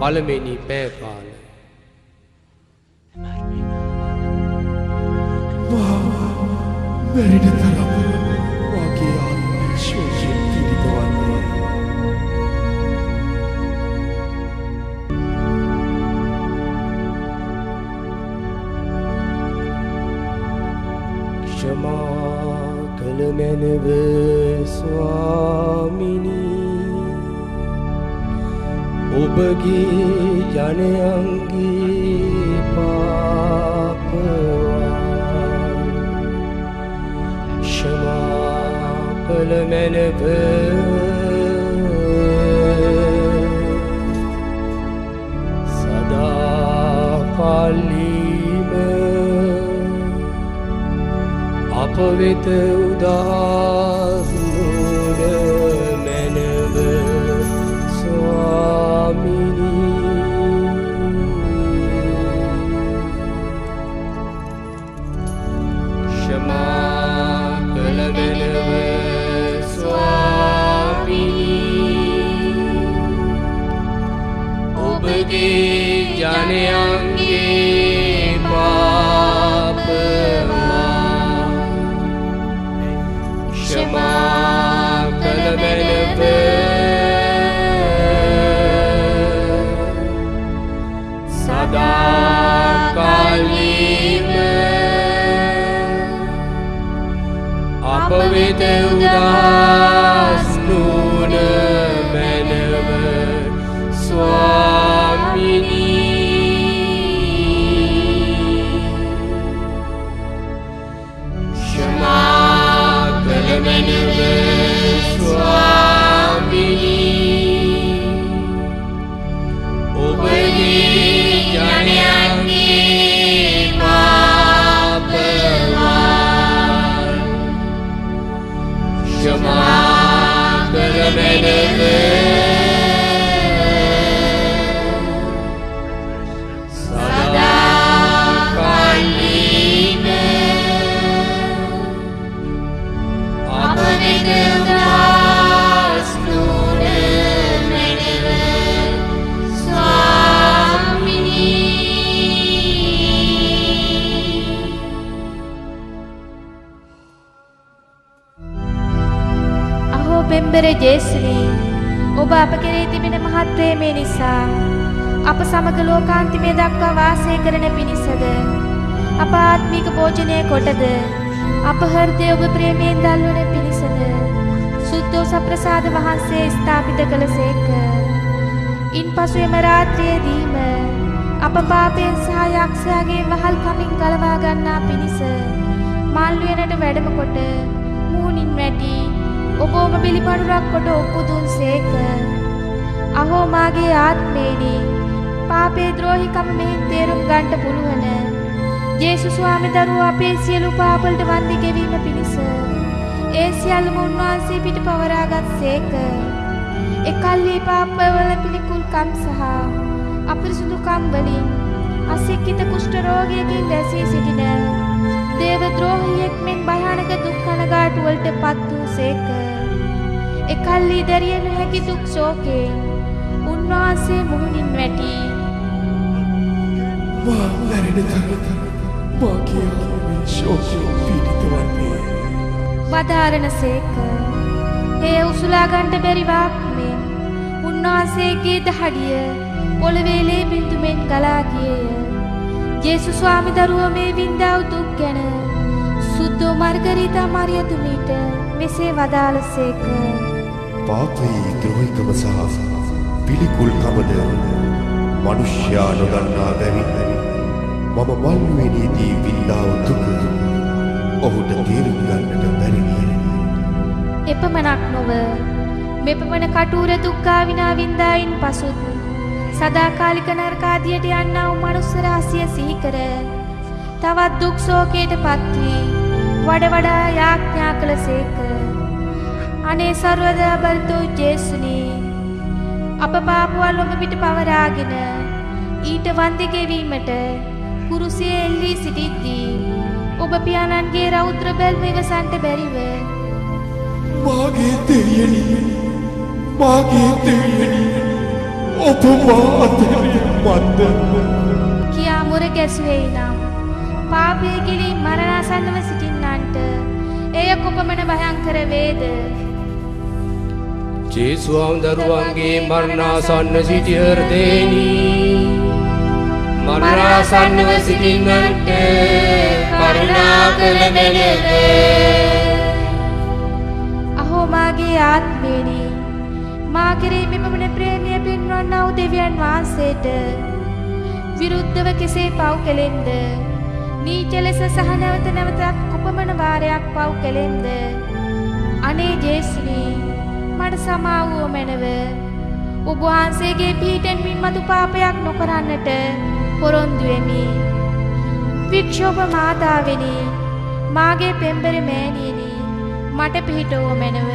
පළවෙනි පෑ කාලය. මැරෙන තරම වගේ ආත්මය ශෝෂයෙන් පීඩිත වන්නේ. ක්ෂමා කළ මැනව ස්වාමිනී, ඔබගේ ජනයන්ගේ පාපවා ක්ෂමා කළ මැනව සදා කාලීම අප වෙත උදාස් නුන මැනව ස්වාමිනී. ක්ෂමා කළ මැනව ස්වාමිනී, ඔබගේ ජනයන්ගේ පාපවා ක්ෂමා කළ මැනව සදා කාලීම අප වෙත උදාස් නුන මැනව ස්වාමිනී. ක්ෂමා කළ මැනව ස්වාමිනී, ඔබගේ ජනයන්ගේ පාපවා ක්ෂමා කළ මැනව සදා කාලීම අප වෙත උදාස් නුන මැනව පෙම්බර ජේසුනි, ඔබ අප කෙරෙහි තිබෙන මහත් ප්‍රේමය නිසා අප සමග ලෝකාන්තිමය දක්වා වාසය කරන පිණිසද අප ආත්මික භෝජනය කොටද අප හෘදය ඔබ ප්‍රේමයෙන් දල්වන පිණිසද සුද්ධෝස ප්‍රසාද වහන්සේ ස්ථාපිත කළසේක. ඉන්පසු එම රාත්‍රියේදීම අප පාපයෙන් සහ යක්ෂයාගේ වහල් කමින් ගලවා ගන්නා පිණිස මල් උයනට වැඩම කොට මුහුණින් වැටි ඔබම පිළිපඬුරක් කොට ඔප්පු දුන්සේක. අහෝ මාගේ ආත්මේනි, පාපේ ද්‍රෝහිකම මෙහින් තේරුම් ගන්නට පුළුවන්. ජේසුස් ස්වාමී දරුවෝ අපේ සියලු පාපවලට වන්දි ගෙවීම පිණිස ඒ සියල්ලම උන්වහන්සේ පිට පවරාගත්සේක. එකල්හි පාපවල පිළිකුල්කම් සහ අපිරිසුදුකම් වලින් අසික්කිත කුෂ්ඨ රෝගයකින් දැසී සිටින දේව ද්‍රෝහියෙක් මෙන් භයානක දුක් කනගාටු වලට පත් වූසේක. එකල්හි දැරිය නොහැකි දුක් ශෝකයෙන් උන්වහන්සේ මුහුණින් වැටි මා මැරෙන තරම මාගේ ආත්මය ශෝකයෙන් පීඩිත වන්නේ. වදාරණසේක. ඒ උසුලා ගන්නට බැරි වාක්මෙන් උන්වහන්සේගේ දහඩිය පොළවේ ලේ බිඳුමෙන් ගලා ගියේය. ජේසුස් ස්වාමී දරුවෝ මේ වින්දා වූ දුක් ගැන සුද්ධෝ මාර්ගරීතා මාරියතුමීට මෙසේ වදාළසේක. පාපී ද්‍රෝහිකම සහ පිළිකුල්කමද මනුෂ්‍යයා නොදන්නා බැවින් මම මල්ුවේනේදී වින්දා වූ දුක ඔහුට තේරුම් ගන්නට බැරි විය. එපමණක් නොව මෙපමණ කටුර දුක්ඛා විනා වින්දායින් පසුත් සදාකාලික නරකාදියට යන්නා වූ මනුස්ස රාශිය සිහි කර තවත් දුක් ශෝකයට පත් වී වඩ වඩා යාඥා කළසේක. අනේ සර්වදා බලතෝ ජේසුනි, අප පාපවල් ඔබ පිට පවරාගෙන ඊට වන්දි ගෙවීමට කුරුසියේ එල්ලී සිටිද්දී ඔබ පියාණන්ගේ රෞද්‍ර බැල්ම ඉවසන්ට බැරිව මාගේ දෙවියනි, මාගේ දෙවියනි, ඔබ මාතේ මන්ද කියා මුර ගැසුවේ නම් පාපයේ ගිලී මරණාසන්නව සිටින්නන්ට එය කොපමණ භයංකර වේද. ජේසුස් දරුවන්ගේ මරණාසන්න සිටි හෘදේනි මරණාසන්නව සිටින්නන්ට කරුණා කළ බැලද. අහෝ මාගේ ආත්මේනි මා කෙරෙහි මෙපමණ ප්‍රේමය පෙන්වන්නා වූ දෙවියන් වහන්සේට විරුද්ධව කෙසේ පව් කළෙම්ද. නීච ලෙස සහ නැවත නැවතත් කොපමණ වාරයක් පව් කළෙම්ද. අනේ ජේසුනි මට සමා වූ මැනව. ඔබ වහන්සේගේ පිහිටෙන් මින් මතු පාපයක් නොකරන්නට පොරොන්දු වෙමි. වික්ෂෝභ මාතාවෙනි මාගේ පෙම්බර මෑණියනි මට පිහිටව මැනව.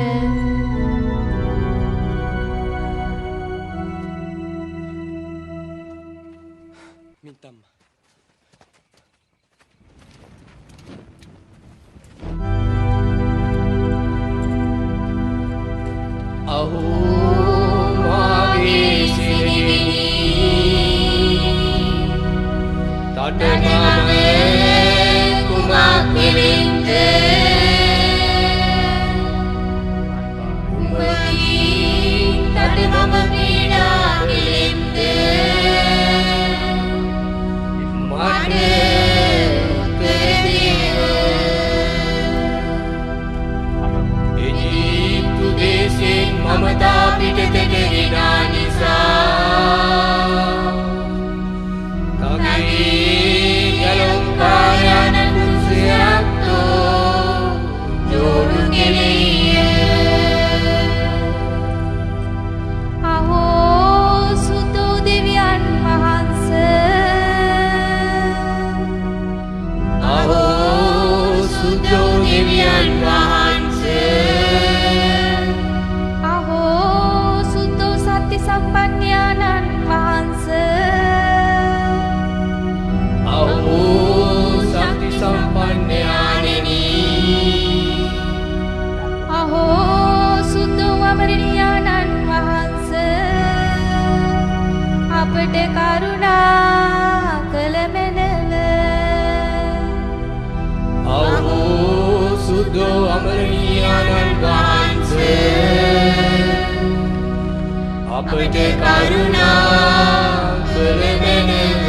අපට කරුණා කළමැනව.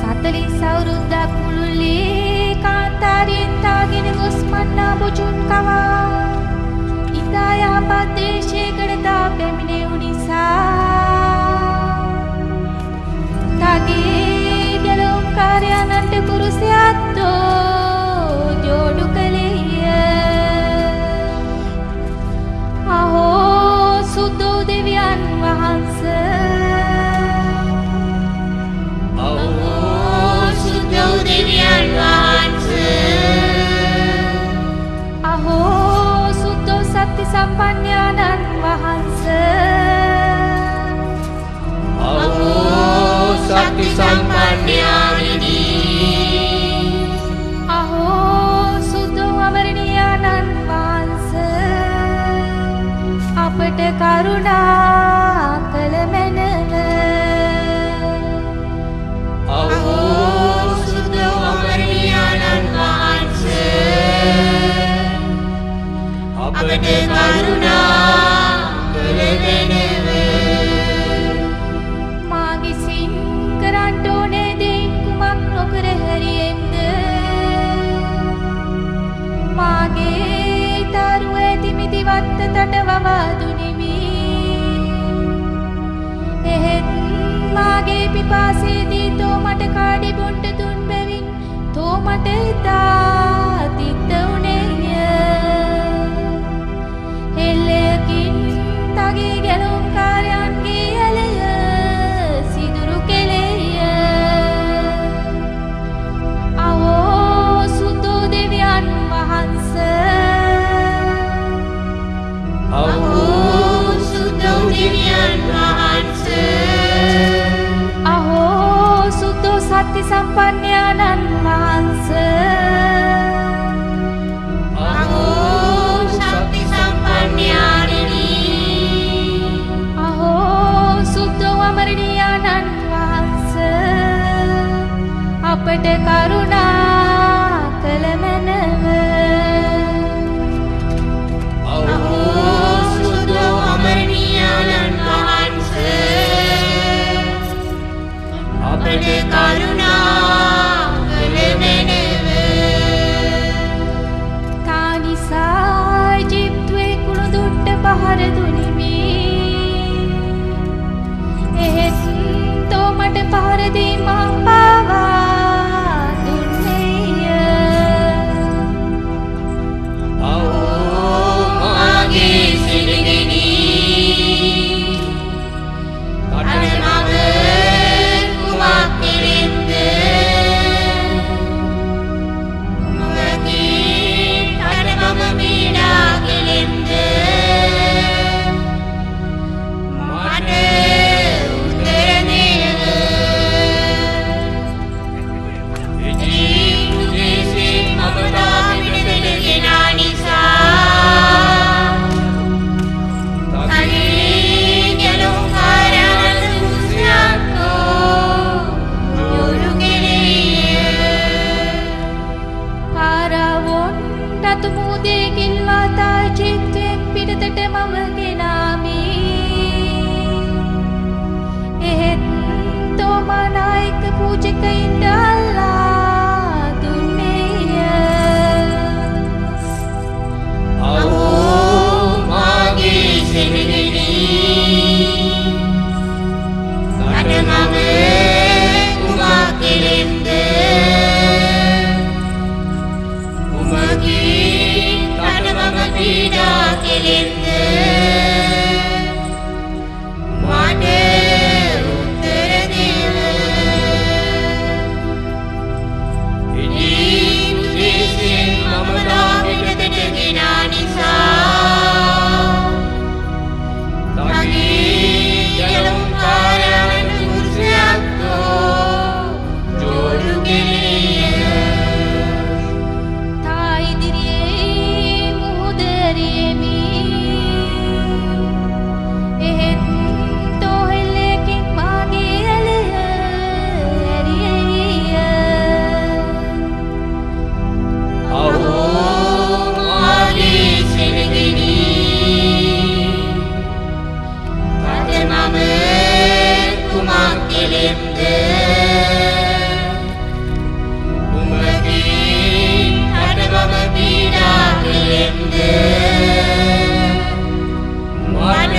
40 අවුරුද්දක් මුළුල්ලේ කාන්තාරයෙන් තාගෙන ගොස් මන්නා බොජුන් කවා ඉතා යහපත් දේශයකට තා පැමිණෙව් නිසා තාගේ ගැලවුම් කාර්යයන්ට කුරුසයත්ෝ ජෝඩු කළේය. අහෝ සුදෝ දෙවියන් වහන්ස. අහෝ සුදෝ දෙවියන් වහන්ස. අහෝ සුදෝ සත්‍ය සම්පන්නයන්න් වහන්ස. අහෝ සත්‍ය සම්පන්නයන්නි. අහෝ සුදෝ අමරණීයන්න් වහන්ස. අපට කරුණා කළ මැනව. අහෝ සුදෝ අමරණීයන්න් වහන්ස. අපට කරුණා කළ මැනව. මාගිසින් කරන්ට ඕනේ දෙයින් කුමක් නොකර හැරියෙන්ද. මාගේ තරුව ඇති මිදිවත්ත තටවවා දුනිමි. එහෙත් මාගේ පිපාසයේදී තෝ මට කාඩි බොන්ට දුන් බැවින් තෝ මට ඉතා තිත්ත උනේය. එල්ලයකින් තගේ ගැලුම් කාර්යයන්ගේ ඇලය සිදුරු කෙලෙය. අහෝ සුදෝ දෙවියන් වහන්ස. අහෝ සුදෝ දෙවියන් වහන්ස. අහෝ සුදෝ සත්‍ය සම්පන්නයන්න් වහන්ස. අහෝ සත්‍ය සම්පන්නයන්නි. අපට කරුණා කළ මැනව. ahෝ සුදෝ අමරණීයාණන් වහන්සේ අපට කරුණා කළ මැනව. කානිසා ජීප්තුවේ කුළුදුට්ට පහර දුනිමි. එහෙත් තෝ මට පහර දී මං පාවා දුන්නේය. ahoo මාගේ සිනගෙනි අනේ මම කුමක් කෙරෙන්ද මගී අනේ මම මීඩා කෙරෙන්ද මට උත්තර දෙන්න. ඉජීප්තු දේශේ මම දාවිඩට ගෙනා නිසා තනී ගැලුම් කාරයන් දුසියක්කෝ යොරු කෙරෙය. පාරාවොන් රතු මූදේ කිල්වාතා ජීප්තුවෙන් පිටතට මම ගෙනාමි. එහෙත් තෝ මානායක පූජකයින්ට අල්ලා දුන්නේය. ahoo මාගේ සිනගෙනි අනේ මම කුමක් කෙරෙන්ද කුමකී අනේ මම පීඩා කෙරෙන්ද මට උත්තර දෙන්න. ඉජීප්තු දේශයෙන් මම දාවිඩට ගෙනා නිසා තනී ගැලුම් කාරයන් දුසියක්කෝ ජෝඩු කෙරෙය. තා ඉදිරියේ මුහුදරියෙමි. එහෙත් තෝ හෙල්ලයකින් මාගේ ඇලය ඇරියෙය. ahoo මාගේ සිනගෙනි අද මම කුමක් කෙරෙන්ද කුමකී අද මම පීඩා කෙරෙන්ද මට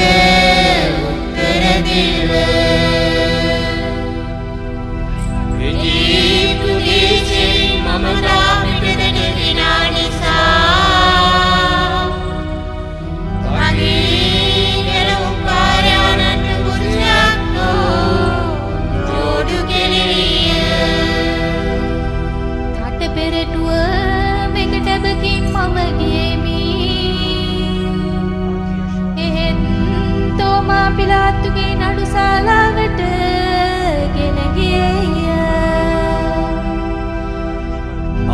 උත්තර දෙන්න. ඉජීප්තු දේශයෙන් මම දාවිඩට ගෙනා නිසා තනී ගැලුම් කාරයන් දුසියක්කෝ ජෝඩු කෙරෙය. කට පෙරටුව මෙකටබකින් මම ගියෙමි. එහෙත් තෝ මා පිලාතුගේ නඩු ශාලාවට ගෙන ගියේය.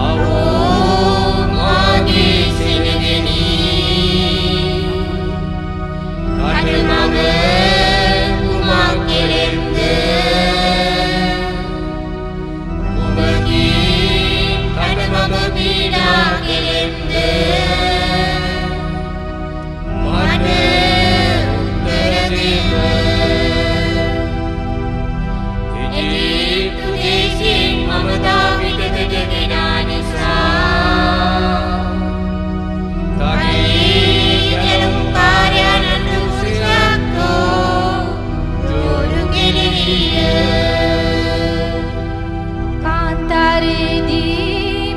ahoo මාගේ සිනගෙනි අනේ මම කුමක් කෙරෙන්ද කුමකී අනේ මම පීඩා කෙරෙන්ද මට උත්තර දෙන්න. ඉජීප්තු දේශයෙන් මම දාවිඩට ගෙනා නිසා තනී ගැලුම් කාරයන් දුසියක්කෝ ජෝඩු කෙරෙය. කාන්තාරයේදී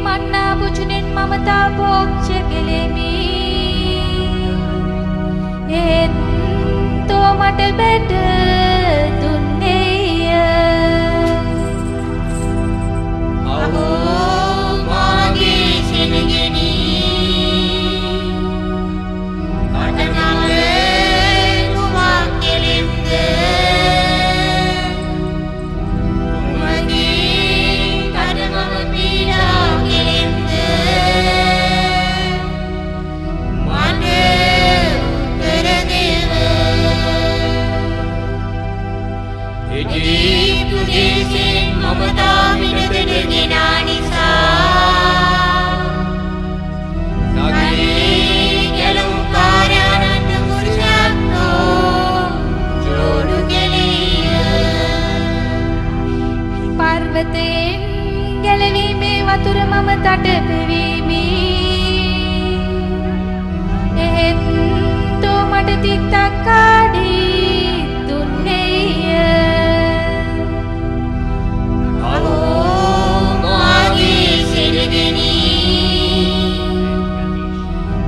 මන්නා පුචුනෙන් මම තාපෝක්ෂ කෙලෙමි. එහෙත් තෝ මට බැට දුන්නේය. ahoo මාගේ සිනගෙනි අද මම කුමක් කෙරෙන්ද කුමකී අද මම පීඩා කෙරෙන්ද මට උත්තර දෙන්න. ගෙනා නිසා තගේ ගැලුම් කාර්යානන්ද පුරුෂයක්ෝ ජෝඩු කෙලිය පර්වතයෙන් ගැලවීමේ වතුර මම තට පෙවීමි එහෙත් තෝ මට තිත්තක් කාඩී දුන්නේය අවෝ මාගේ සිරගෙනී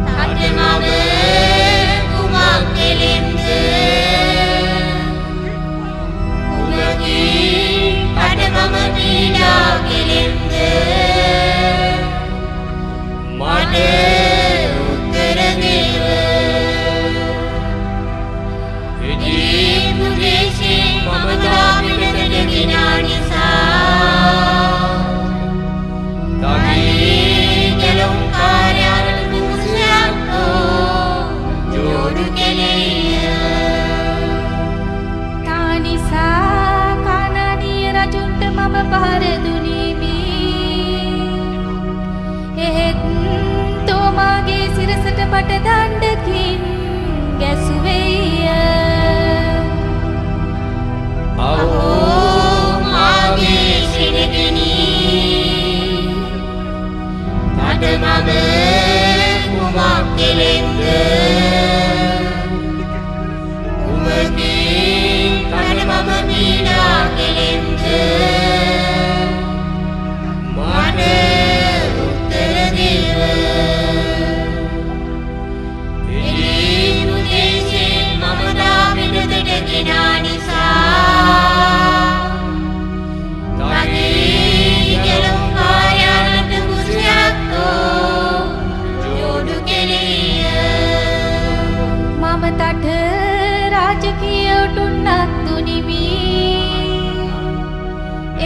තට මම කුමක් කෙලෙම්ද කුමකී තට මම පීඩා කෙලෙම්ද මට උත්තර දේව ඉදිපු දේශයෙන් මම දාමිනට ගෙනා නිසා තගේ ගැලුම් කාර්යානන්ද පුරුෂයක්ෝ ජෝඩු කෙලිය තානිසා කානානීය රජුන්ට මම පහර දුනිමි එහෙත් තෝ මාගේ සිරසට මට දණ්ඩකින් ගැසුවේය අවෝ මාගේ සිරගෙනී තට මම කුමක් කෙලෙම්ද කුමකින් තට මම පීඩා කෙලෙම්ද මට උත්තර දේව ඉදිපු දේශයෙන් මම දාමිනට ගෙනා නිසා තගේ ගැලුම් කාර්යානන්ද පුරුෂයක්ෝ ජෝඩු කෙලිය මම තට රාජකීය උටුන්නක් දුනිමි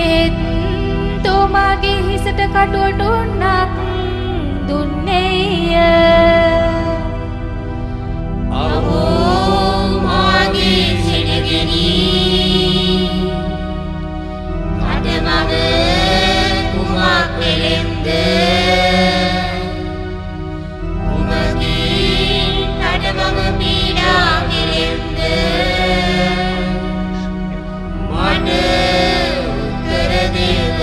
ඒත් තෝ මාගේ හිසට කටුවටුන්නක් දුන්නේය අවෝ මාගේ සිරගෙනී තට මම කුමක් කෙලෙම්ද කුමකින් තට මම පීඩා කෙලෙම්ද මට උත්තර දේව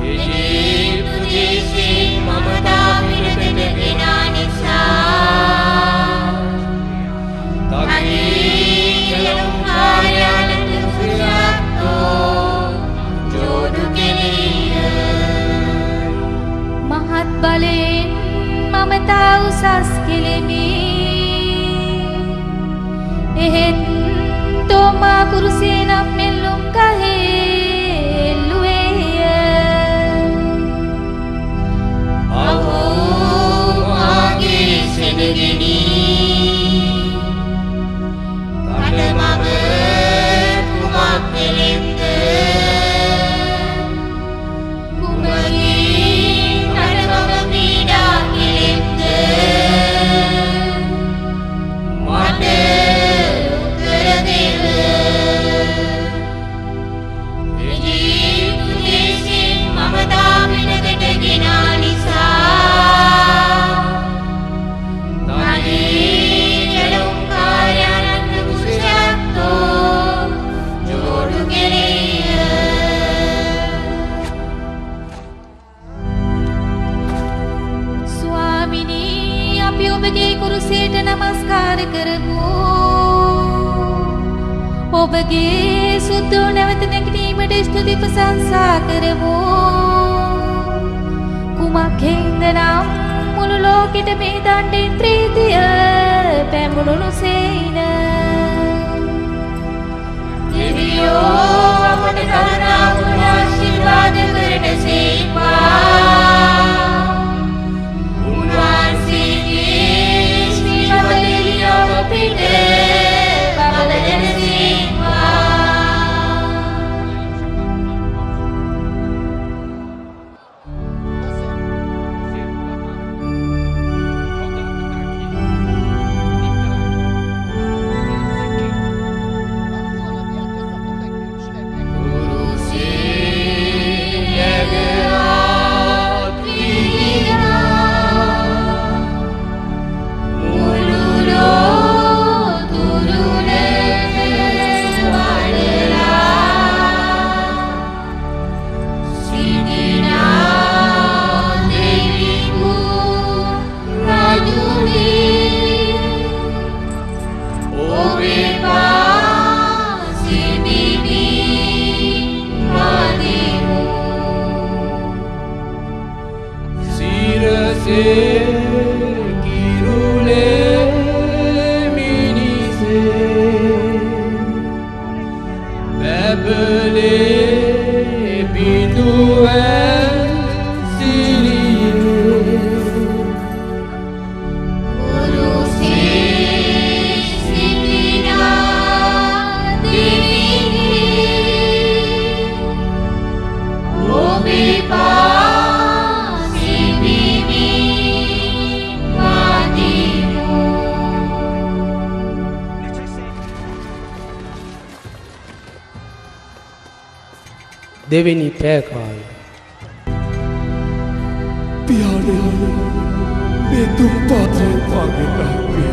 ඉදිපු දේශයෙන් මම දාමිනට ගෙනා නිසා තගේ ගැලුම් කාර්යානන්ද පුරුෂයක්ෝ ජෝඩු කෙලිය මහත් බලයෙන් මම තා උසස් කෙලෙමි එහෙත් තෝ මා කුරුසේ නම් මෙල්ලුම් ගහේ එල්ලුවේය අවෝ මාගේ සිරගෙනී තට මම කුමක් කෙලෙම්ද කුමකින් තට මම පීඩා කෙලෙම්ද මට උත්තර දේව ඉදිපු දේශයෙන් මම දාමිනට ගෙනා නිසා තගේ ගැලුම් කාර්යානන්ද පුරුෂයක්ෝ ජෝඩු කෙලිය ස්වාමිනී අපි ඔබගේ කුරුසයට නමස්කාර කරමු ඔබගේ සුද්ධෝ නැවත නැගීමට ස්තුති ප්‍රශංසා කරමු කුමක් හේඳනම් මුළු ලෝකෙට මේ දණ්ඩේන්ද්‍රීතිය පැමුණුණු සේන දෙවියෝ අපට කරුණා ගුණ ආශිර්වාද කරන සේපා උන්වහන්සේගේ ශ්‍රී වදලිය අපිට බබලන සේපා බැබලේ බිඳුවැල් සිරියේ දෙවෙනි පෑකාල පියාණනි මේ දුක් පාත්‍රය මාගේ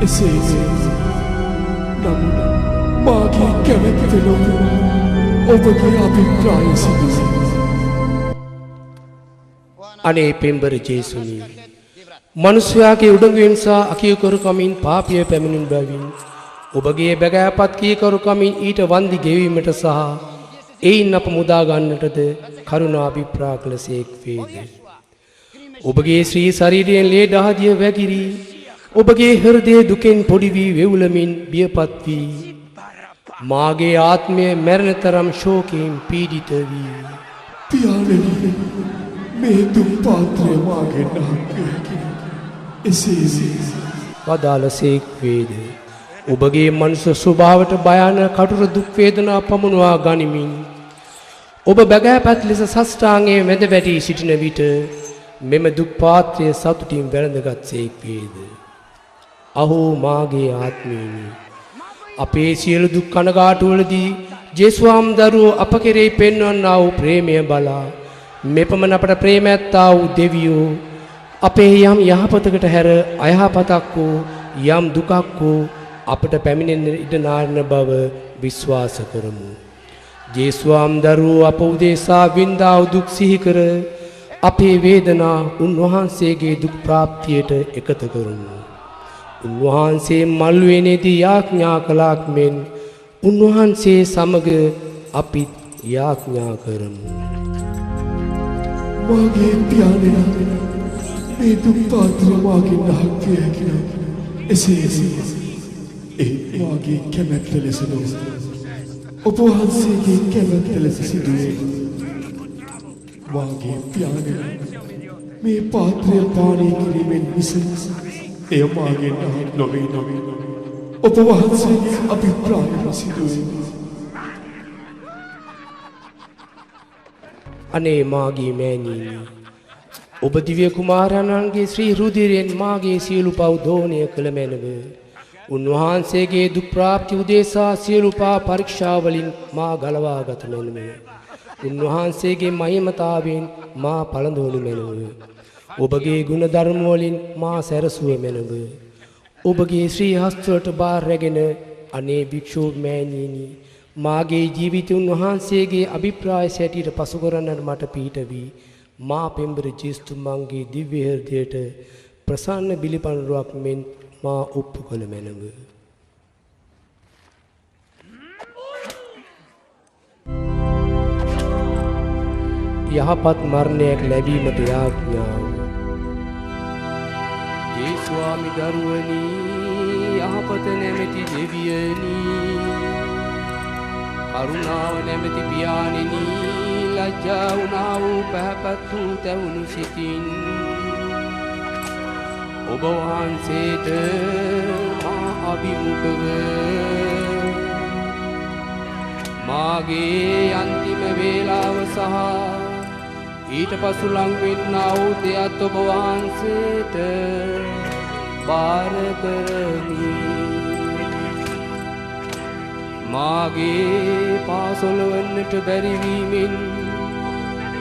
එසේ නම් මාගේ කැමැත්ත නොව ඔබගේ අභිප්‍රාය සිදුවේ. අනේ පෙම්බර ජේසුනි මනුෂ්‍යයාගේ උඩඟුවෙන් සහ අකියකරුකමින් පාපිය පැමිණෙන බැවින් ඔබගේ බැගෑපත් කීකරුකමින් ඊට වන්දි ගෙවීමට සහ එයින් අප මුදා ගන්නටද කරුණා අභිප්‍රාය කළසේක් වේද. ඔබගේ ශ්‍රී ශරීරයෙන් ලේ දහදිය වැගිරි ඔබගේ හෘදය දුකෙන් පොඩි වී වෙවුලමින් බියපත් වී මාගේ ආත්මය මැරෙන තරම් ශෝකයෙන් පීඩිත වී පියාණනි මේ දුක් පාත්‍රය මාගේ නාමයෙන් එසේ වදාළසේක් වේද. ඔබගේ මනුෂ්‍ය ස්වභාවයට භයානක කටුර දුක් වේදනා පමුණවා ගනිමින් ඔබ බැගෑපත් ලෙස සෂ්ටාංගයේ වැඳ වැටි සිටින විට මෙම දුක් පාත්‍රය සතුටින් වැළඳගත්සේක් වේද. අහෝ මාගේ ආත්මීනි අපේ සියලු දුක් කනගාටුවලදී ජේසුස් දරුවෝ අප කෙරෙහි පෙන්වන්නා වූ ප්‍රේමය බලා මෙපමණ අපට ප්‍රේම ඇත්තා වූ දෙවියෝ අපේ යම් යහපතකට හැර අයහපතක් වූ යම් දුකක් වූ අපට පැමිණෙන ඉඩ නාරන බව විශ්වාස කරමු. ජේසුස් දරුවෝ අප උදෙසා වින්දා වූ දුක් සිහි කර අපේ වේදනා උන්වහන්සේගේ දුක් ප්‍රාප්තියට එකතු කරමු. උන්වහන්සේ මල්වෙනේදී යාඥා කළාක් මෙන් උන්වහන්සේ සමග අපිත් යාඥා කරමු. මාගේ පියාණනි මේ දුක් පාත්‍රය මාගේ නාමයෙන් එසේ ඒ මාගේ කැමැත්ත ලෙස නොව ඔබ වහන්සේගේ කැමැත්ත ලෙස සිදුවේ. මාගේ පියාණනි මේ පාත්‍රය පානය කිරීමෙන් මිස එය මාගේ නාම නොවේ ඔබ වහන්සේගේ අභිප්‍රායම සිදුවේ. අනේ මාගේ මෑණියනි ඔබ දිව්‍ය කුමාරයන්ගේ ශ්‍රී රුධිරයෙන් මාගේ සියලු පව් දෝණය කළ මැනව. උන්වහන්සේගේ දුක් ප්‍රාප්ති උදෙසා සියලු පා පරීක්ෂා වලින් මා ගලවා ගත මැනව. උන්වහන්සේගේ මහිමතාවෙන් මා පළඳවනු මැනව. ඔබගේ ගුණ ධර්ම වලින් මා සැරසුව මැනව. ඔබගේ ශ්‍රී හස්තවලට බාර රැගෙන අනේ භික්ෂු මෑණියනි මාගේ ජීවිතය උන්වහන්සේගේ අභිප්‍රාය සැටියට පසු කරන්නට මට පිහිට වී මා පෙම්බර ජේසුතුමන්ගේ දිව්‍ය හෘදයට ප්‍රසන්න බිලිපණුවක් මෙන් මා ඔප්පු කළ මැනව. යහපත් මරණයක් ලැබීමට යාඥාව. ජේසුස්වාමි දරුවනි යහපත නැමැති දෙවියනි කරුණාව නැමැති පියාණෙනි ලජ්ජා වුණා වූ පැහැපත් වූ තැවුණු සිතින් ඔබ වහන්සේට මා අභිමුඛව මාගේ අන්තිම වේලාව සහ ඊට පසු ලං වෙන්නා වූ දෙයත් ඔබ වහන්සේට බාර කරමි. මාගේ පාසොල වන්නට බැරි වීමෙන්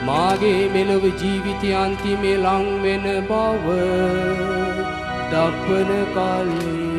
මාගේ මෙලොව ජීවිතය අන්තිමේ ලං වෙන බව දක්වන කල්හි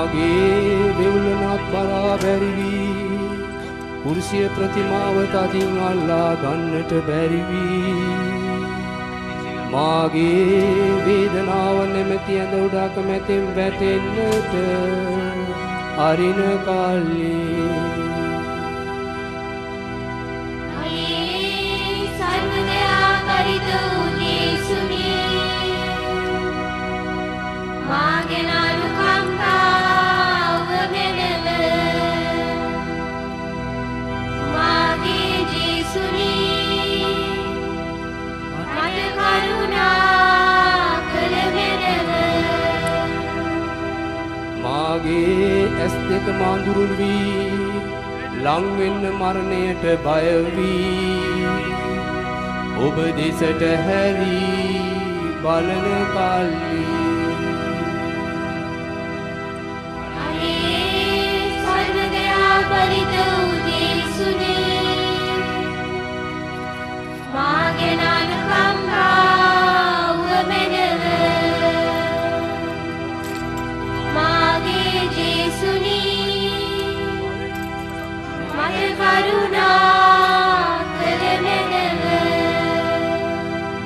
මාගේ දෙවුලනත් බරා බැරි වී කුරුසිය ප්‍රතිමාව තදින් අල්ලා ගන්නට බැරි වී මාගේ වේදනාව නැමැති ඇඳ උඩක මැතින් වැටෙන්නට අරින කල්ලි මාගේ ඇස් දෙක මාඳුරුල් වී ලං වෙන්න මරණයට බය වී ඔබ දෙසට හැරි බලන කල්ලි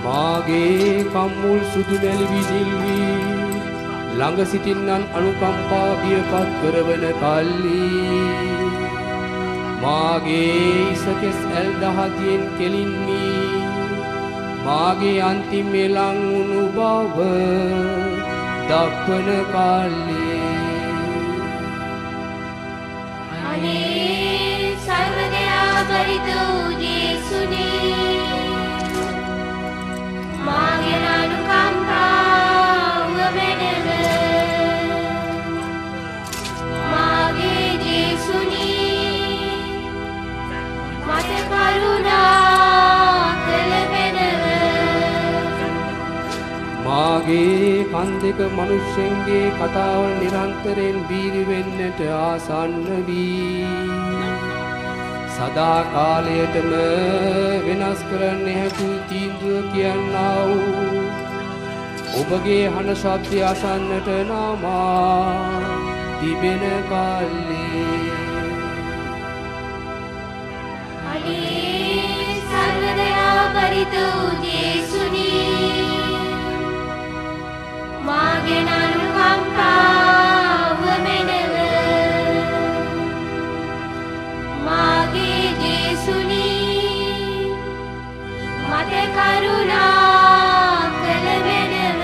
මාගේ කම්මුල් සුදු මැලි විදිල්වී ළඟ සිටින්නන් අනුකම්පා බියපත් කරවන කල්ලි මාගේ ඉසකෙස් ඇල් දහතියෙන් කෙලින්වී මාගේ අන්තිම ලං වුණු බව දක්වන කල්ලි අනේ සර්වදයා බරිත වූ ජේසුනේ මාගේ අනුකම්පාව වැඩව මාගේ ජේසුනී මට කරුණා කළ වැඩව මාගේ කන් දෙක මනුෂ්‍යයන්ගේ කතාවල් නිරන්තරයෙන් බීරි වෙන්නට ආසන්න වී සදා කාලයටම වෙනස් කරන්න හැකි තීන්දුව කියන්නා වූ ඔබගේ හන ශබ්දය අසන්නට නාමා තිබෙන කල්ලි අනේ සර්වදයා බරිත වූ ජේසුනී මාගේ අනුකම්පාව මෙනව මාගේ ජේසුනී මට කරුණා කළ මෙනව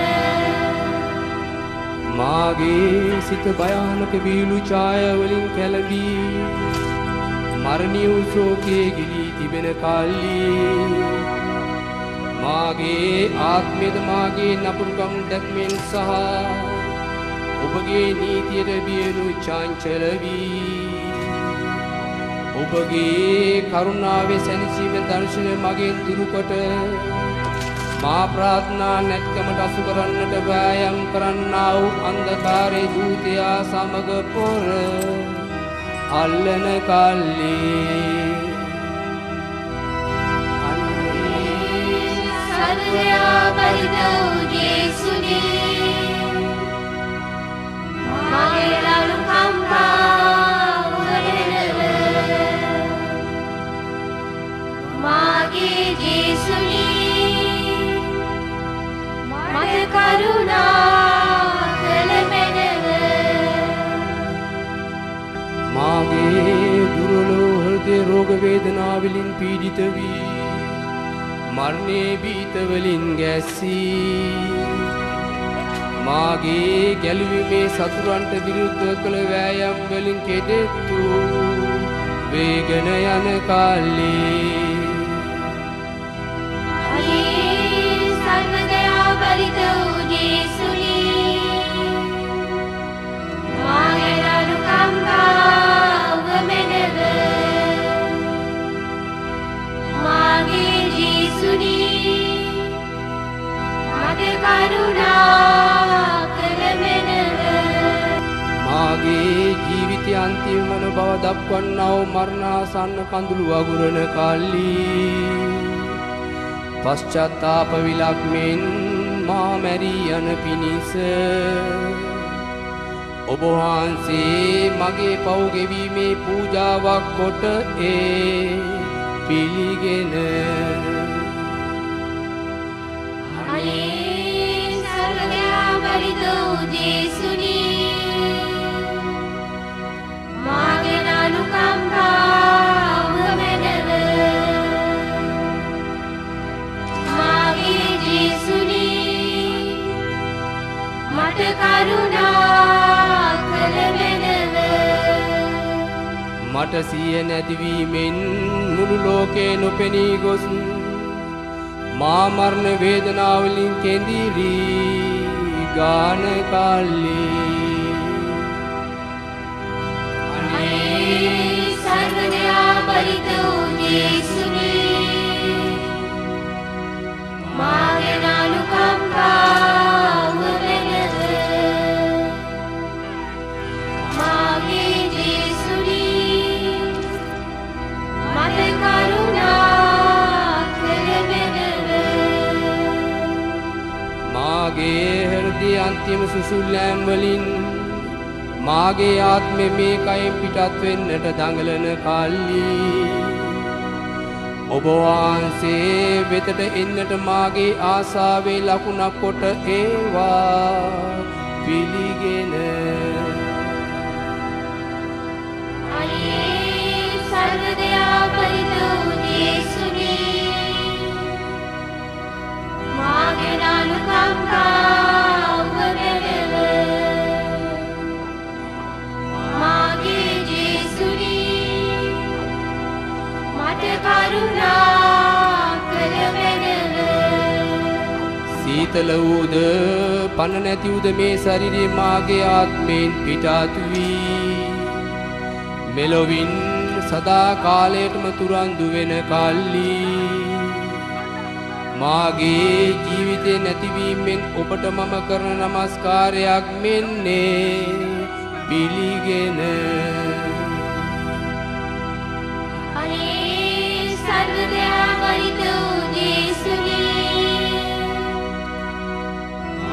මාගේ සිත භයානක වීලු ඡායාවලින් කැළඹී මරණීය ශෝකයේ ගිලී තිබෙන කල්ලි මාගේ ආත්මයද මාගේ නපුරුකම් දැක්මෙන් සහ ඔබගේ නීතියට බියනු චංචල වී ඔබගේ කරුණාවේ සැනසීම දර්ශනය මගෙන් දුරුකොට මා ප්‍රාර්ථනා නැත්කමට අසු කරන්නට වෑයම් කරන්නා වූ අන්ධකාරයේ දූතයා සමග පොර අල්ලන කල්ලි සර්වදයා බරිත වූ ජේසුනී මාගේ අනුකම්පාව වැඩව මාගේ ජේසුනී මට කරුණා කළ මෙනව මාගේ දුර්වල හෘදය රෝග වේදනාවලින් පීඩිත වී මරණේ බීතවලින් ගැස්සී මාගේ ගැලවීමේ සතුරන්ට විරුද්ධ කළ වෑයම් වලින් කෙඩෙත්තු වේගන යන කල්ලි අනේ සර්වදයා බරිත වූ ජේසුනී මාගේ අනුකම්පාව මෙනව මාගේ ජේසුනී මට කරුණා කළ මෙනව මාගේ ජීවිතය අන්තිම වන බව දක්වන්නා වූ මරණාසන්න කඳුළු වගුරන කල්ලි පශ්චාත්තාප විලක් මෙන් මා මැරී යන පිණිස ඔබ වහන්සේ මගේ පව් ගෙවීමේ පූජාවක් කොට පිළිගෙන අනේ සර්වදයා බරිත වූ ජේසුනි මාගෙන අනුකම්පාව මැනව මාගේ ජේසුනි මට කරුණා කළ මැනව මට සිය නැතිවීමෙන් මුළු ලෝකේ නොපෙනී ගොස් මා මරණ වේදනාවලින් කෙඳිරි ගාන කල්ලි අනේ සර්වදයා බරිත වූ ජේසුනි මාගෙන අනුකම්පාව මැනව මාගේ ජේසුනි මට කරුණා කළ මැනව මාගේ හෘදය අන්තිම සුසුල්ලෑම් වලින් මාගේ ආත්මෙ මේ කයෙන් පිටත් වෙන්නට දඟලන කල්ලි ඔබ වහන්සේ වෙතට එන්නට මාගේ ආසාවේ ලකුණක් කොට ඒවා පිළිගෙන අනේ සර්වදයා බරිත වූ ජේසුනි මාගෙන අනුකම්පාව මැනව මාගේ ජේසුනි මට කරුණා කළ මැනව සීතල වූද පණ නැති වූද මේ ශරීරය මාගේ ආත්මයෙන් පිටත් වී මෙලොවින් සදා කාලයටම තුරන්දු වෙන කල්ලි මාගේ ජීවිතේ නැතිවීමෙන් ඔබට මම කරන නමස්කාරයක් මෙන්නේ පිළිගෙන අනේ සර්වදයා බරිත වූ ජේසුනි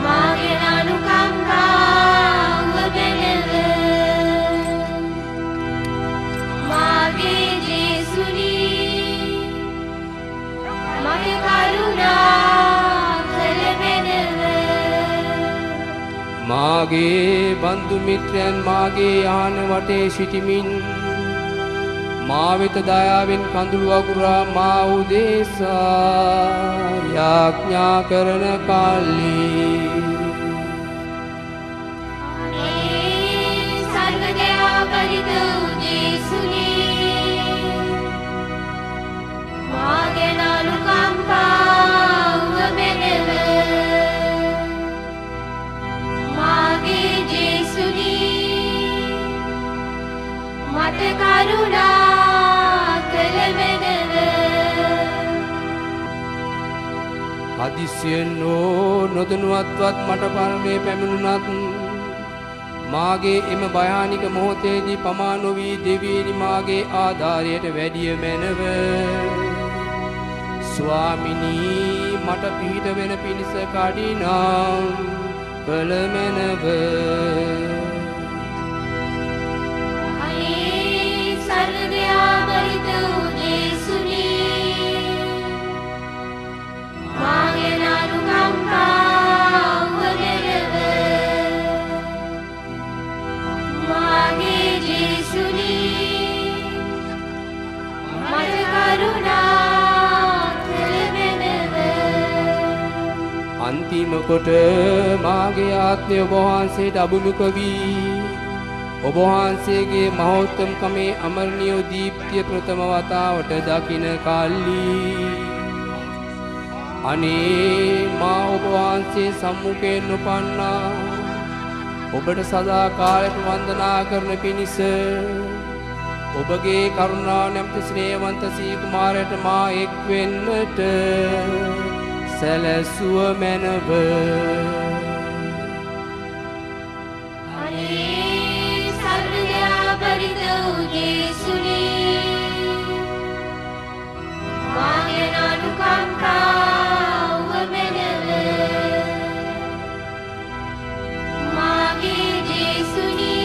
මාගෙන අනුකම්පාව මැනව මාගේ ජේසුනි මට කරුණා කළ මැනව මාගේ බන්දු මිත්‍රයන් මාගේ ආන වටේ සිටිමින් මා වෙත දයාවෙන් කඳුළු අගුරා මා උදෙසා යාඥා කරන කල්ලි අනේ සර්වදයා බරිත වූ ජේසුනි මාගෙන අනුකම්පාව මැනව මාගේ ජේසුනි මට කරුණා කළ මැනව හදිසියෙන් නොදනුවත්වත් මට පරණේ පැමිණුණත් මාගේ එම භයානික මොහොතේදී පමා නොවී දෙවියනි මාගේ ආධාරයට වැඩිය මැනව ස්වාමිනී මට පිහිට වෙන පිණිස කඩිනම් කළ මැනව අනේ සර්වදයා බරිත වූ ජේසුනි මාගෙන අනුකම්පාව මැනව මාගේ ජේසුනි මට කරුණා කළ මැනව අන්තිම කොට මාගේ ආත්මය ඔබ වහන්සේට අභිමුඛ වී ඔබ වහන්සේගේ මහෝත්තමකමේ අමරණීය දීප්තිය ප්‍රථම වතාවට දකින කල්ලි අනේ මා ඔබ වහන්සේ සම්මුඛයෙන් නොපන්නා ඔබට සදා කාලයට වන්දනා කරන පිණිස ඔබගේ කරුණා නැමැති ස්නේහවන්ත සී කුමාරයට මා එක් වෙන්නට සැලසුව මැනව අනේ සර්වදයා බරිත වූ ජේසුනි මාගෙන අනුකම්පාව මැනව මාගේ ජේසුනි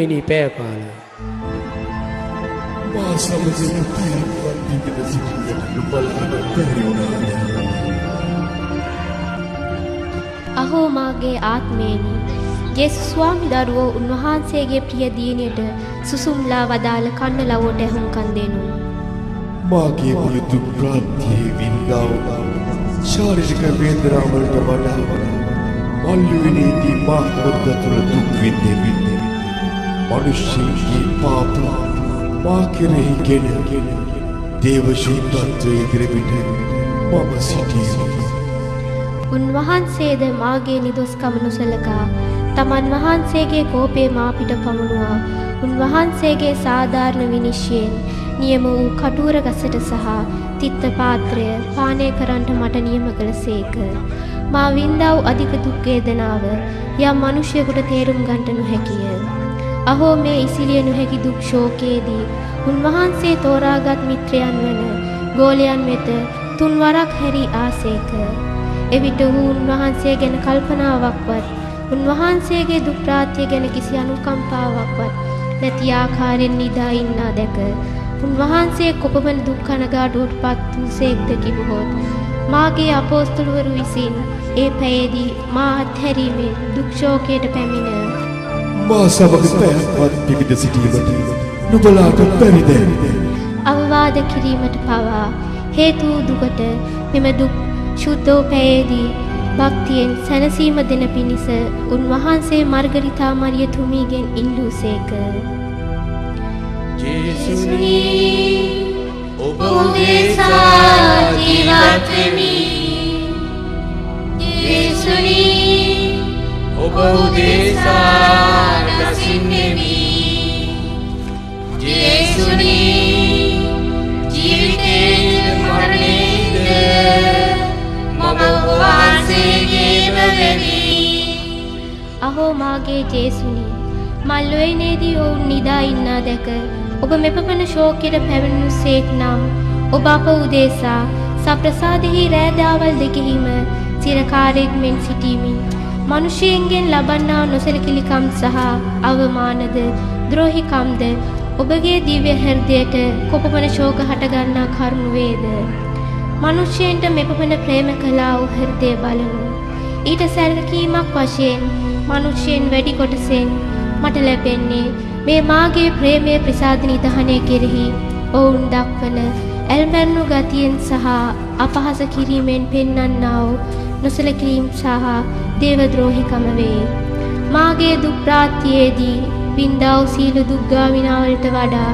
මල්ලුවේනී පෑ කාල මා සමග පැයක්වත් පිබිද සිටින්නට නුඹලාට බැරි වුණාද? අහෝ මාගේ ආත්මේනි, යේසුස් ස්වාමි දරුවෝ උන්වහන්සේගේ ප්‍රිය දියණියට සුසුම්ලා වදාළ කන්න ලව්වට ඇහුම්කන් දෙනු. මාගේ මුළු දුක් ප්‍රාන්තියේ වින්දා ශාරීරික වේදනාවලට වඩා මල්ලුවේනීදී මා හෘද තුළ දුක් විඳින්නේ. මනුෂ්‍යයේ පාප මා කෙරෙහි ගෙන දේව ශීතත්වයේ ඉදිරිපිට මම සිටියේ. උන්වහන්සේද මාගේ නිදොස්කම නොසලකා තමන් වහන්සේගේ කෝපය මා පිට පමුණුවා උන්වහන්සේගේ සාධාරණ විනිශ්චයෙන් නියම වූ කටුවර ගසට සහ තිත්ත පාත්‍රය පානය කරන්නට මට නියම කළසේක. මා වින්දා වූ අධික දුක් වේදනාව යම් මිනිසෙකුට තේරුම් ගන්නට නොහැකිය. අහෝ මේ ඉසිලිය නොහැකි දුක් ශෝකයේදී උන්වහන්සේ තෝරාගත් මිත්‍රයන් වන ගෝලයන් වෙත තුන් වරක් හැරී ආසේක. එවිට ඔහු උන්වහන්සේ ගැන කල්පනාවක්වත් උන්වහන්සේගේ දුක් ප්‍රාත්‍ය ගැන කිසි අනුකම්පාවක්වත් නැති ආකාරයෙන් නිදා ඉන්නා දැක උන්වහන්සේ කොපමණ දුක් කනගාටුවට පත් වූසේක්ද කිව්වොත් මාගේ අපෝස්තලවරු විසින් ඒ පැයේදී මා අත්හැරීමෙන් දුක් ශෝකයට පැමිණ මා සමග පැයක්වත් පිබිද සිටීමට නුඹලාට බැරිද? අවවාද කිරීමට පවා හේතු දුකට මෙම දුක් ශුද්ධෝ පැයේදී භක්තියෙන් සැනසීම දෙන පිණිස උන්වහන්සේ මර්ගරිතා මරියතුමීගෙන් ඉල්ලූසේක. ජේසුනි ඔබ උදෙසා ජීවත් වෙමි. ජේසුනි ඔබ උදෙසා රසින්නෙමි. ජේසුනි ජීවිතේ මරණේද මම වහන්සේගේම වෙමි. අහෝ මාගේ ජේසුනි, මල්ලුවේනේදී ඔවුන් නිදා ඉන්නා දැක ඔබ මෙපමණ ශෝකයට පැමිණුසේක් නම් ඔබ අප උදෙසා සප්‍රසාදෙහි රෑදාවල් දෙකෙහිම සිරකාරයෙක් මෙන් සිටීමින් මිනිසෙයින්ගෙන් ලබන්නා නොසලකිලිකම් සහ අවමානද ද්‍රෝහිකම්ද ඔබගේ දිව්‍ය හෘදයට කොපමණ ශෝක හටගන්නා කරුණු වේද? මනුෂ්‍යයන්ට මෙපමණ ප්‍රේම කළා වූ හෘදය බලනු ඊට සැලකීමක් වශයෙන් මනුෂ්‍යයන් වැඩි කොටසෙන් මට ලැබෙන්නේ මේ මාගේ ප්‍රේමයේ ප්‍රසාද නිධානය කෙරෙහි ඔවුන් දක්වන ඇල්මැරුණු ගතියෙන් සහ අපහාස කිරීමෙන් පෙන්වන්නා වූ නොසලකීම් සහ දේවද්‍රෝහිකම වේ. මාගේ දුක් ප්‍රාත්‍යයේදී වින්දා වූ සීල දුක්ගාමිනාවලට වඩා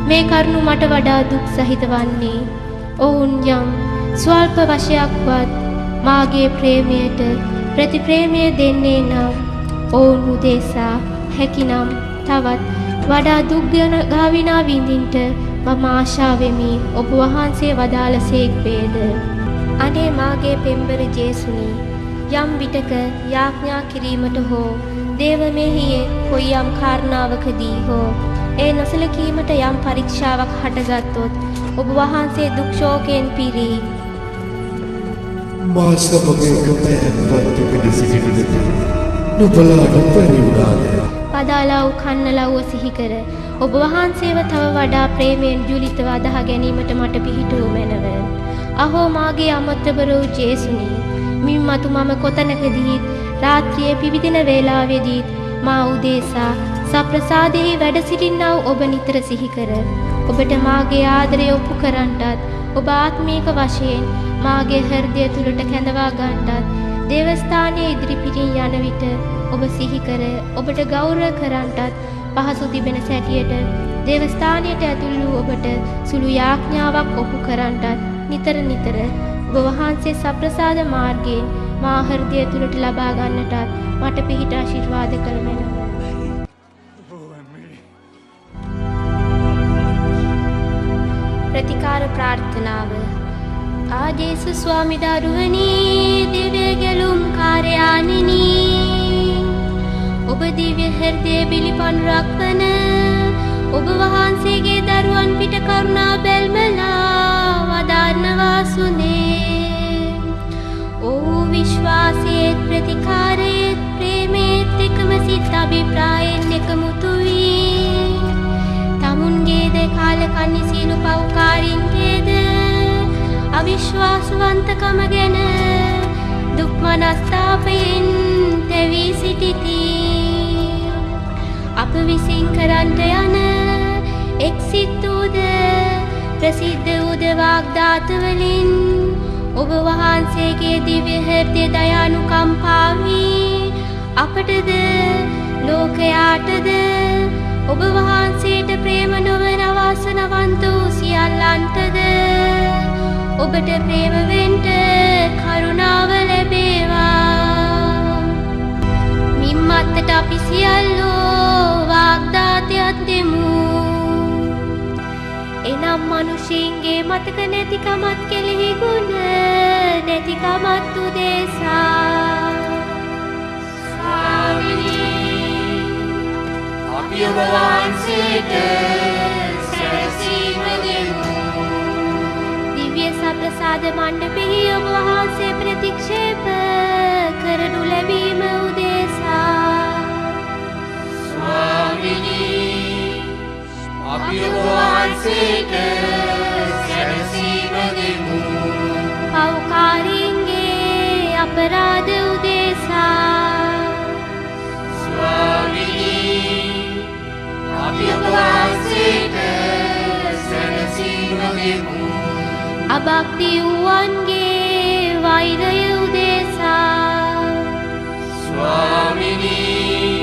මේ කරුණු මට වඩා දුක් සහිත වන්නේ. ඔවුන් යම් ස්වල්ප වශයක්වත් මාගේ ප්‍රේමයට ප්‍රතිප්‍රේමය දෙන්නේ නම් ඔවුන් උදෙසා හැකිනම් තවත් වඩා දුක් ගාවිනා විඳින්ට මම ආශා වෙමි. ඔබ වහන්සේ වදාළසේක් වේද? අනේ මාගේ පෙම්බර ජේසුනි, යම් විටක යාඥා කිරීමට හෝ දේවමෙහියේ කොයි යම් කාරණාවකදී හෝ ඒ නොසලකීමට යම් පරීක්ෂාවක් හටගත්තොත් ඔබ වහන්සේ දුක් ශෝකයෙන් පිරී මා සමග එක පැයක්වත් පිබිද සිටින්නට නුඹලාට බැරි වුණාද? පදාලා වූ කන්නලව්ව සිහි කර ඔබ වහන්සේව තව වඩා ප්‍රේමයෙන් ජුලිතව අදහ ගැනීමට මට පිහිටුව මැනව. අහෝ මාගේ අමතබර වූ ජේසුනි, මින් මතු මම කොතැනකදීත් රාත්‍රියේ පිවිදෙන වේලාවේදීත් මා උදෙසා සප්‍රසාදෙහි වැඩ සිටින්නා වූ ඔබ නිතර සිහි කර ඔබට මාගේ ආදරය ඔප්පු කරන්නටත් ඔබ ආත්මීක වශයෙන් මාගේ හෘදය තුළට කැඳවා ගන්නටත් දේවස්ථානයේ ඉදිරිපිටින් යන විට ඔබ සිහි කර ඔබට ගෞරව කරන්නටත් පහසු තිබෙන සැටියට දේවස්ථානයට ඇතුළු වූ ඔබට සුළු යාඥාවක් ඔප්පු කරන්නටත් නිතර නිතර ඔබ වහන්සේ සප්‍රසාද මාර්ගයෙන් මා හෘදය තුළට ලබා ගන්නටත් මට පිහිට ආශිර්වාද කළ මැනව. ප්‍රතිකාර ප්‍රාර්ථනාව. ආජේසු ස්වාමි දරුවනි, දිව්‍ය ගැලුම් කාර්යානිනි, ඔබ දිව්‍ය හෘදයේ බිලිපන්රක් වන ඔබ වහන්සේගේ දරුවන් පිට කරුණා බැල්මලා වදාරනවා සුනේ. ඔහු විශ්වාසයේ ප්‍රතිකාරයේ ප්‍රේමයේ එකම සිත් අභිප්‍රායෙන් එකමුතු වී සලකන්නේ සියලු පව්කාරින්ගේද අවිශ්වාසවන්තකම ගැන දුක් මනස්තාපයෙන් තැවී සිටිති. අප විසින් කරන්ට යන එක්සිත් වූද ප්‍රසිද්ධ වූද වාග්දාතවලින් ඔබ වහන්සේගේ දිව්‍ය හෘදය දයානුකම්පාවි අපටද ලෝකයාටද ඔබ වහන්සේට ප්‍රේම නොවන අවාසනාවන්ත වූ සියල්ලන්ටද ඔබට ප්‍රේම වෙන්ට කරුණාව ලැබේවා. මිම්මත්තට අපි සියල්ලෝ වාග්දාතයක් දෙමු. එනම් මිනිසින්ගේ මතක නැතිකමත් කෙලෙහි ගුණ නැතිකමත් උදෙසා අපි ඔබ වහන්සේට සැනසීම දෙමු. දිව්‍ය සප්‍රසාද මණ්ඩපෙහි ඔබ වහන්සේ ප්‍රතික්ෂේප කරනු ලැබීම උදෙසා ස්වාමිනී අපි ඔබ වහන්සේට සැනසීම දෙමු. පව්කාරීන්ගේ අපරාධ උදෙසා ස්වාමිනී අපි ඔබ වහන්සේට සැනසීම දෙමු. අභක්ති වූවන්ගේ වෛරය උදෙසා ස්වාමිනී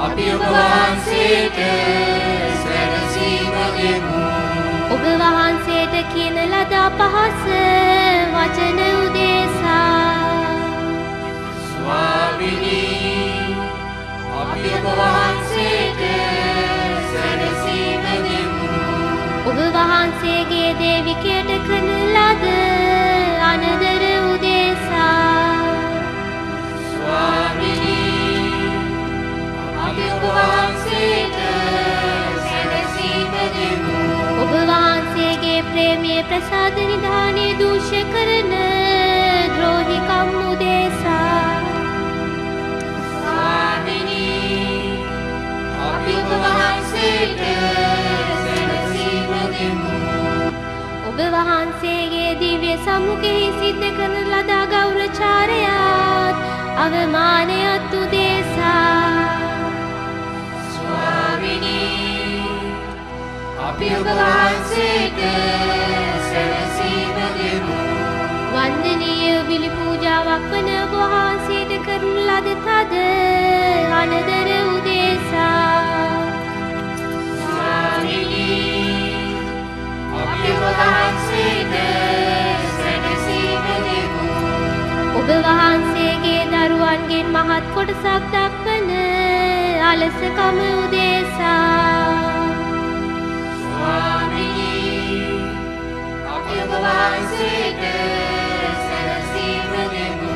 අපි ඔබ වහන්සේට සැනසීම දෙමු. ඔබ වහන්සේට කියන ලද අපහාස වචන උදෙසා ස්වාමිනී අපි ඔබ වහන්සේට සැනසීම දෙමු. ඔබ වහන්සේගේ දේවිකයට කරන ලද අනදර උදෙසා ස්වාමිනී අපි ඔබ වහන්සේට සැනසීම දෙමු. ඔබ වහන්සේගේ ප්‍රේමයේ ප්‍රසාද නිධානයේ දූෂ්‍ය කරන ද්‍රෝහිකම් උදෙසා ස්වාමිනී අපි ඔබ වහන්සේට සැනසීම දෙමු. ඔබ වහන්සේගේ දිව්‍ය සමුඛෙහි සිද්ධ කරන ලද අගෞරවචාරයත් අවමානයත් උදෙසා ස්වාමිනී අපි ඔබ වහන්සේට සැනසීම දෙමු. වන්දනීය බිලි පූජාවක් වන ඔබ වහන්සේට කරන ලද තද අනදර උදෙසා ස්වාමිනී අපි ඔබ වහන්සේට සැනසීම දෙමු. ඔබ වහන්සේගේ දරුවන්ගෙන් මහත් කොටසක් දක්වන අලසකම උදෙසා ස්වාමිනී අපි ඔබ වහන්සේට සැනසීම දෙමු.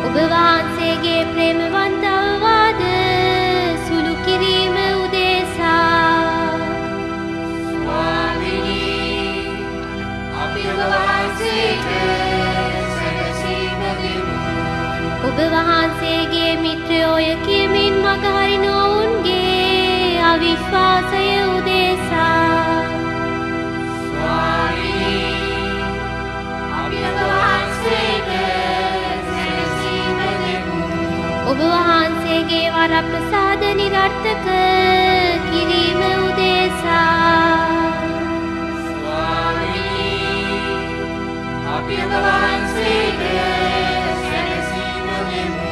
ඔබ වහන්සේගේ ප්‍රේමවන්ත අවවාද සුළු කිරීම උදෙසා ස්වාමිනී අපි ඔබ වහන්සේට සැනසීම දෙමු. ඔබ වහන්සේගේ මිත්‍රයෝය කියමින් මගහරින ඔවුන්ගේ අවිශ්වාසය උදෙසා ස්වාමිනී අපි ඔබ වහන්සේට සැනසීම දෙමු. ඔබ වහන්සේගේ වරප්‍රසාද නිරර්ථක කිරීම උදෙසා ස්වාමිනී අපි ඔබ වහන්සේට සැනසීම දෙමු.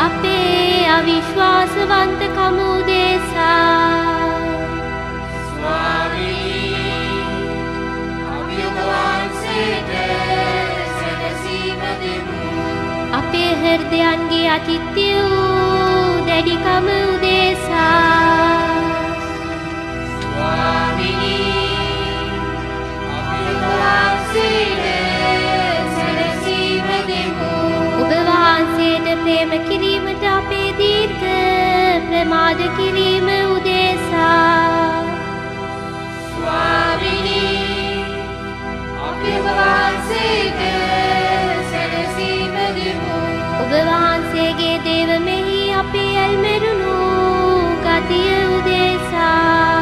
අපේ අවිශ්වාසවන්තකම උදෙසා ස්වාමිනී අපි ඔබ වහන්සේට සැනසීම දෙමු. අපේ හෘදයන්ගේ අතිත්‍ය වූ දැඩිකම උදෙසා ස්වාමිනී අපි ඔබ වහන්සේට සැනසීම දෙමු. ඔබ වහන්සේට ප්‍රේම කිරීමට අපේ දීර්ඝ ප්‍රමාද කිරීම උදෙසා ස්වාමිනී අපි ඔබ වහන්සේට සැනසීම දෙමු. ඔබ වහන්සේගේ දේව මෙහි අපේ ඇල්මෙරුණු ගතිය උදෙසා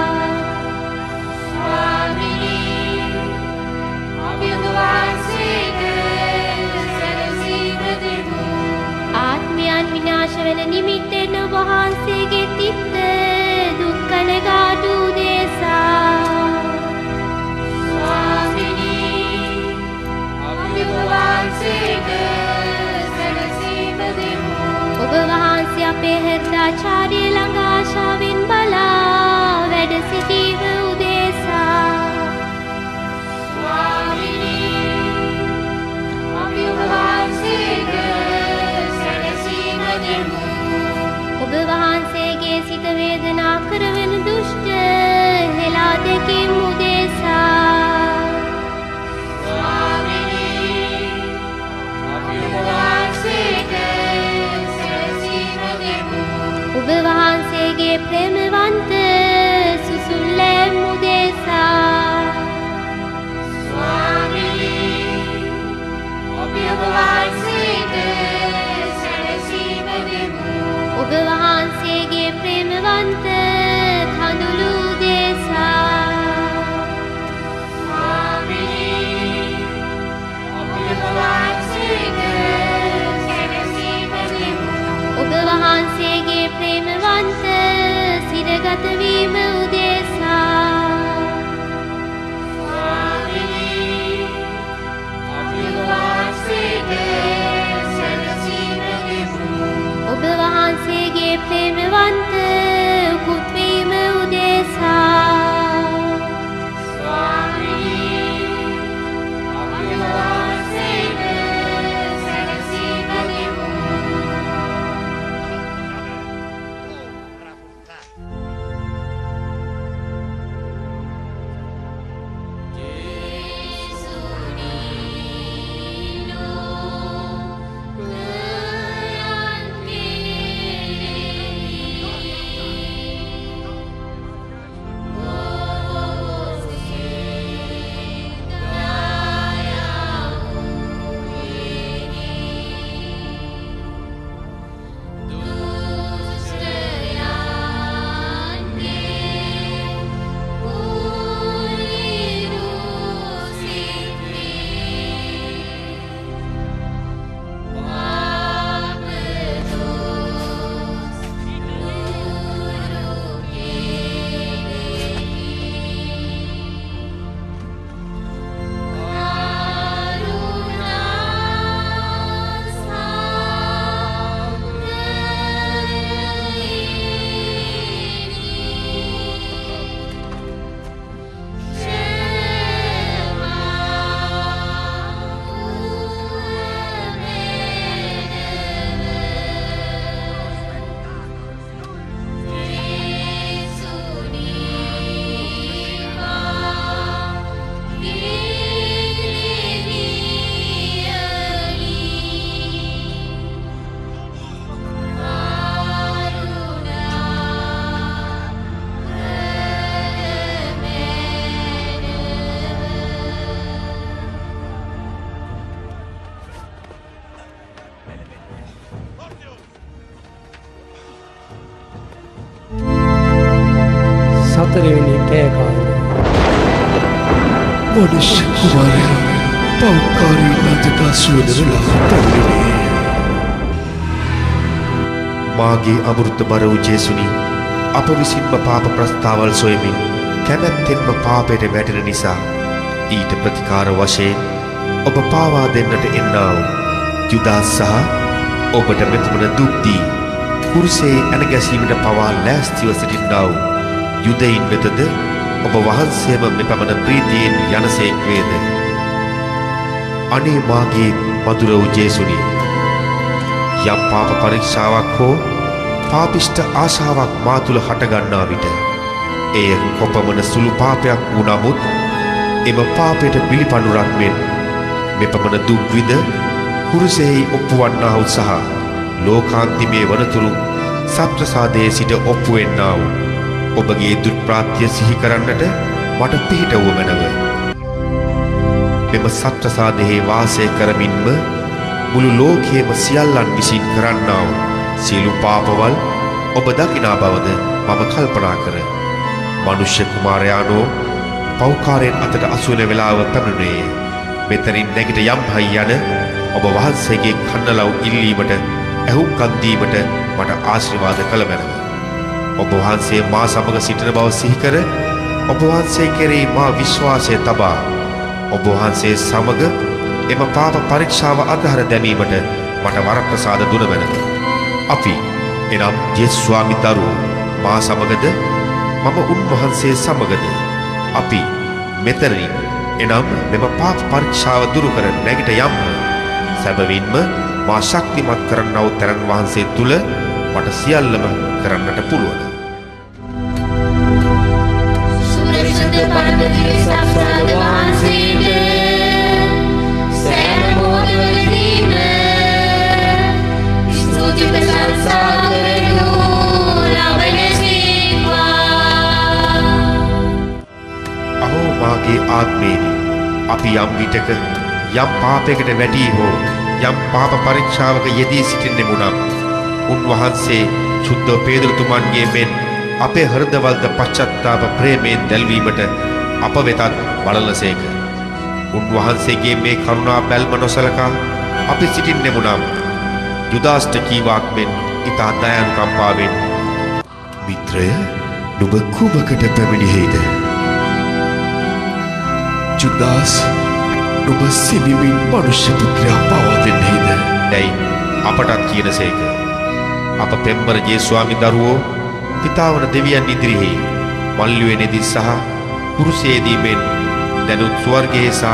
වහන්සේගේ තිත්ත දුක් කනගාටු දේසා ස්වාමිනී අපි ඔබ වහන්සේට සැනසීම දෙමු. ඔබ වහන්සේ අපේ හෘදාචාර්ය ළඟ ආශාවෙන් බලා වැඩ සිටීම උදෙසා ස්වාමිනී අපි ඔබ වහන්සේට සැනසීම දෙමු. ඔබ වහන්සේගේ සිත වේදනා කරවන දුෂ්ට හෙලා දෙකින් උදෙසා ස්වාමිනී අපි ඔබ වහන්සේට සැනසීම දෙමු. ඔබ වහන්සේගේ ප්‍රේමවන්ත සුසුල්ලෑම් උදෙසා ස්වාමිනී අපි ඔබ වහන්සේට සැනසීම දෙමු. ඔබ වහන්සේගේ ප්‍රේමවන්ත කඳුළු උදෙසා ස්වාමිනී අපි ඔබ වහන්සේට සැනසීම දෙමු. ඔබ වහන්සේගේ ප්‍රේමවන්ත සිරගත වීම උදෙසා ස්වාමිනී අපි ඔබ වහන්සේට සැනසීම දෙමු. ඔබ වහන්සේගේ ප්‍රේමවන්ත උකුත් වීම උදෙසා ස්වාමිනී අපි ඔබ වහන්සේට සැනසීම දෙමු. සතරවෙනි පෑකාලය මනුෂ්‍ය කුමාරයා පෞකාරී නතට අසුවන වෙලා පැමිණියේ. මාගේ අමෘතබර වූ ජේසුනි, අප විසින්ම පාප ප්‍රස්තාවල් සොයමින් කැමැත්තෙන්ම පාපයට වැටෙන නිසා ඊට ප්‍රතිකාර වශයෙන් ඔබ පාවා දෙන්නට එන්නා වූ යුදාස් සහ ඔබට මෙතුමන දුක් දී කුරුසේ ඇන ගැසීමට පවා ලෑස්තිව සිටින්නා වූ යුදයින් වෙතද ඔබ වහන්සේම මෙපමණ ප්‍රීතියෙන් යනසේක් වේද. අනේ මාගේ මధుර වූ ජේසුනි, යම් පාප පරීක්ෂාවක් හෝ පාපිෂ්ඨ ආශාවක් මා තුළ හටගන්නා විට එය කොපමණ සුළු පාපයක් වූ නමුත් එම පාපයට පිළිපඬුරක් මෙන් මෙපමණ දුක් විඳ කුරුසෙහි ඔප්පුවන්නා වූ සහ ලෝකාන්තිමේ වනතුරු සත්‍රසාදයේ සිට ඔප්පු වෙන්නා වූ ඔබගේ දුෂ්ප්‍රාත්‍ය සිහි කරන්නට මට පිහිට වූ මැනව. මෙම සත්‍රසාදයේ වාසය කරමින්ම මුළු ලෝකයේම සියල්ලන් විසින් කරන්නා වූ සියලු පාපවල් ඔබ දකිනා බවද මම කල්පනා කර මනුෂ්‍ය කුමාරයානෝ පෞකාරයෙන් අතට අසුවන වෙලාව පැමිණුණේය. මෙතනින් නැගිට යම් හයි යන ඔබ වහන්සේගේ කන්නලව් ඉල්ලීමට ඇහුම්කන් දීමට මට ආශිර්වාද කළ මැනව. ඔබ වහන්සේ මා සමග සිටින බව සිහි කර ඔබ වහන්සේ කෙරෙහි මා විශ්වාසය තබා ඔබ වහන්සේ සමග එම පාප පරීක්ෂාව අතහැර දැමීමට මට වරප්‍රසාද දුන මැනව. අපි එනම් ජේසුස් ස්වාමි දරුවෝ මා සමගද මම උන්වහන්සේ සමගද අපි මෙතනින් එනම් මෙම පාප පරීක්ෂාව දුරු කර නැගිට යම්ම. සැබවින්ම මා ශක්තිමත් කරන්නව තැනන් වහන්සේ තුල මට සියල්ලම කරන්නට පුළුවන්. සුරේෂ්ඨ පරමදී සම්සාර වහන්සේට සෑම මොහොතකදීම ස්තුති ප්‍රශංසා කරනු ලබනසේක්වා. අහෝ මාගේ ආත්මේනි, අපි යම් විටක යම් පාපයකට වැටී හෝ යම් පාප පරීක්ෂාවක යෙදී සිටින්නෙමු නම් උන්වහන්සේ සුද්ධ පේදුරුතුමන්ගේ මෙන් අපේ හෘදවල්ද පශ්චත්තාප ප්‍රේමයෙන් දැල්වීමට අප වෙතත් බලලසේක. උන්වහන්සේගේ මේ කරුණා බැල්ම නොසලකා අපි සිටින්නෙමු නම් යුදාස්ට කීවාක් මෙන් ඉතා දයානුකම්පාවෙන් මිත්‍රය නුඹ කුමකට පැමිණියේද? ජුදාස් නුඹ සිමිමින් මනුෂ්‍ය පුත්‍රයා පවා දෙන්නේද? දැයි අපටත් කියනසේක. අප පෙම්බර ජේසුස් ස්වාමි දරුවෝ පිතාවන දෙවියන් ඉදිරියේ මල්ලුවේනේදී සහ කුරුසයේදී මෙන් දැනුත් ස්වර්ගයේ සහ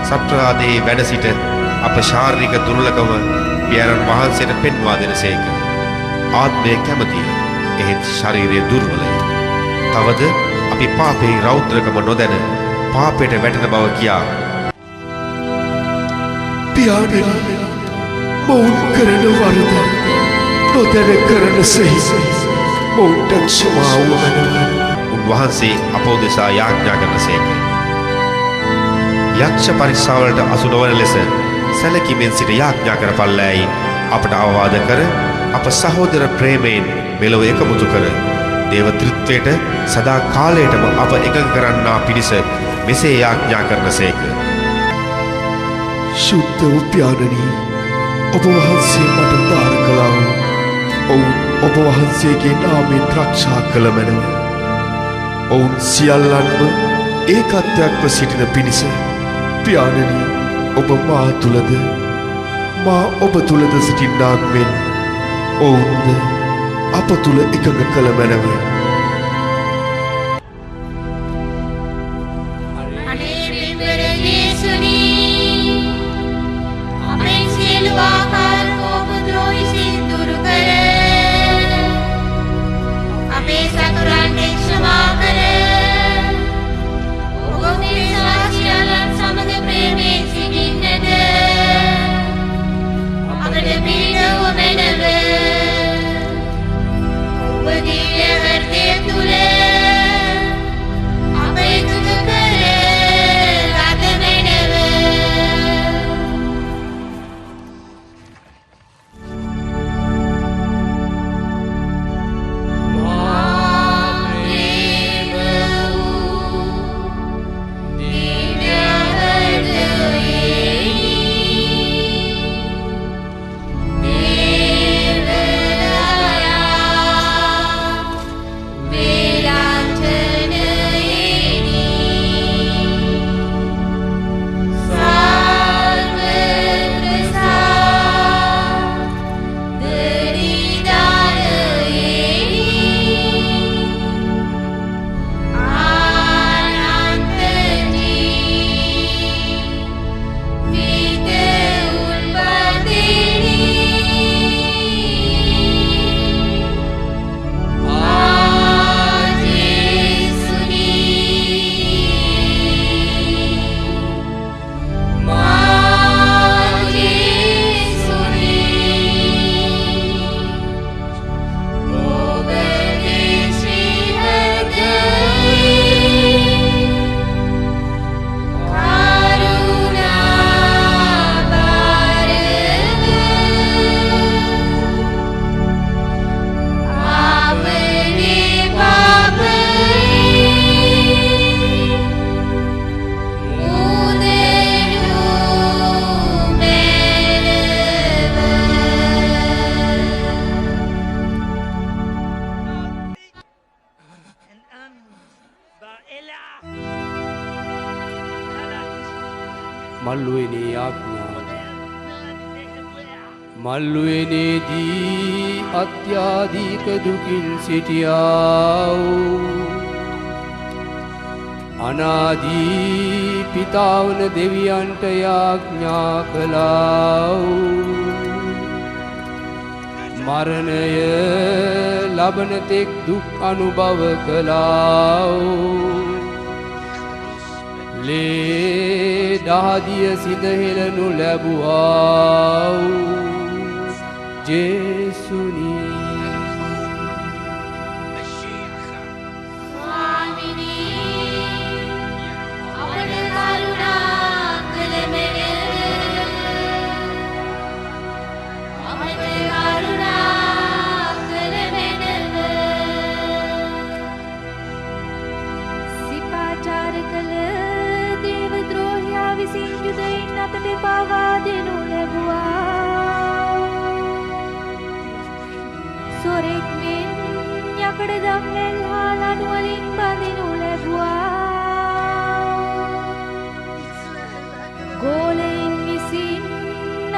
සත්‍රාදයේ වැඩ සිට අප ශාරීරික දුර්ලභම පියාණන් වහන්සේට පෙන්වා දෙනසේක. ආත්මය කැමතිය, එහෙත් ශරීරය දුර්වලය. තවද අපි පාපේ රෞද්‍රකම නොදැන පාපයට වැටෙන බව කියා පියාණනි, මොවුන් කරන වරද නොදැන කරන සෙහි මොවුන්ට ක්ෂමා වූ උන්වහන්සේ අප උදෙසා යාඥා කරනසේක. යක්ෂ පරික්ෂාවලට අසු නොවන ලෙස සැලකීමෙන් සිට යාඥා කරපල්ලෑයි අපට අවවාද කර අප සහෝදර ප්‍රේමයෙන් මෙලොව එකමුතු කර දේව ත්‍රිත්වයට සදා කාලයටම අප එකඟ කරන්නා පිණිස මෙසේ යාඥා කරනසේක. ශුද්ධ වූ පියාණනි, ඔබ වහන්සේ මට දාන කළා වූ ඔවුන් ඔබ වහන්සේගේ නාමයෙන් රක්ෂා කළ මැනව. ඔවුන් සියල්ලන්ම ඒකත්වයක්ව සිටින පිණිස පියාණනි, ඔබ මා තුලද මා ඔබ තුලද සිටින්නාක් මෙන් ඔවුන්ද අප තුල එකඟ කළ මැනව. අනේ පින්බර යේසුනි, අපේ සියලු ආකාර කෝපද්‍රෝහී සිත් දුරු කර අපේ සතුරන් ක්ෂමා කර ඔබගේ සාක්ෂියන් සමග ප්‍රේමයෙන් සිටින්නද අපට පීඩව මැනව. ඔබගේ හෘදය තුල අප එකතු කර රද මැනව. We මල්ලුවනේ ආඥාව මල්ලුවනේදී අත්‍යාධික දුකින් සිටියා වූ අනාදී පිතාවන දෙවියන්ට යාඥා කළා වූ මරණය ලබන තෙක් දුක් අනුභව කළා වූ ලේ දහදිය සිදහෙලනු ලැබුවා වූ ජේසුනි පාවා දෙනු ලැබුවා සොරෙක් මෙන් යකඩ දම්වැල් හා ලණු වලින් බඳිනු ලැබුවා ගෝලයින් විසින්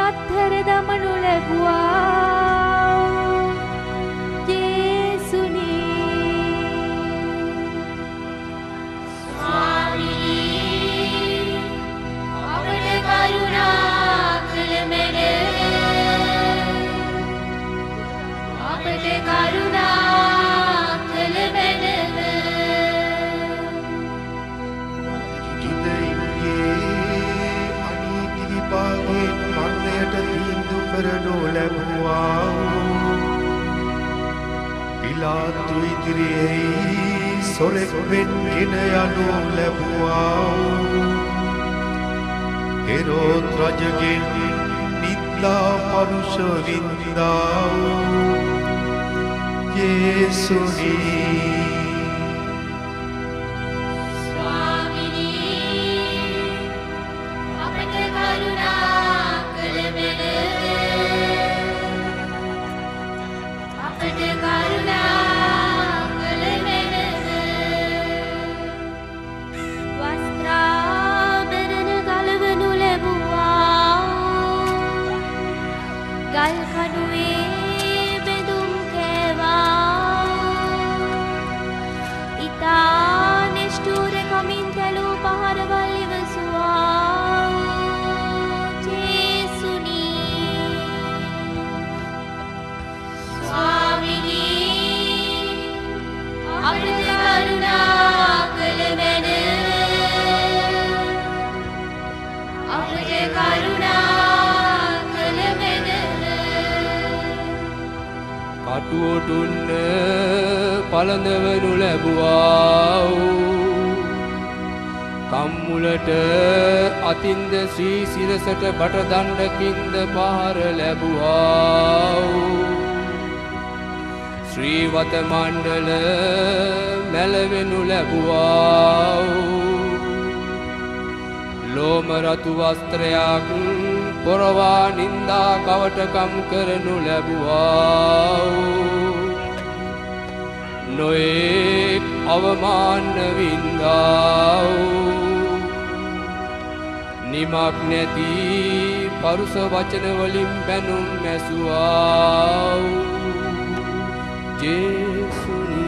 අත්හැර දමනු ලැබුවා ජේසුනි කරනු ලැබුවා පිලාතු ඉදිරියේ සොරෙක් වෙන්ගෙන යනු ලැබුවා හෙරෝද් රජගෙන් නින්දා පරුෂ වින්දා යේසුනි කටුවටුන්න පළඳවනු ලැබුවා කම්මුලට අතින්ද ශ්‍රී සිරසට බටදණ්ඩකින්ද පහර ලැබුවා ශ්‍රීවත මණ්ඩල මැලවෙනු ලැබුවා ලෝම රතු වස්ත්‍රයක් පොරවා නින්දා කවටකම් කරනු ලැබුවා නොයෙක් අවමාන වින්දා නිමක් නැති පරුස වචන වලින් බැනුම් මැසුවා ජේසුනි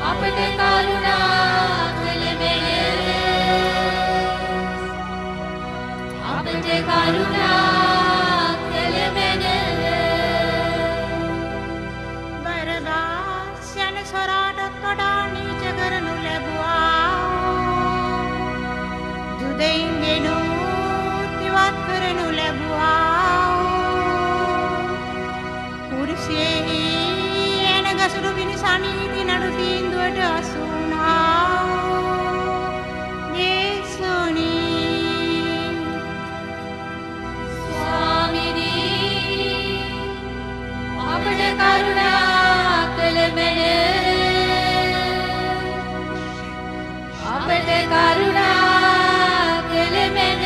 අපට කරුණා කළ මෙල අපට කරුණා කළ මෙල බරබාස් යන සොරාටත් වඩා නීච කරනු ලැබුවා දුදයින්ගෙනු ඉවත් කරනු ලැබුවා කුරුසියෙහි එන ගසුරු පිණිසනීති නඩු තීන්දුවට අසු වුණා යේසුනි ස්වාමිනී අපට කරුණා කළ මෙල අපට කරුණා කළ මෙල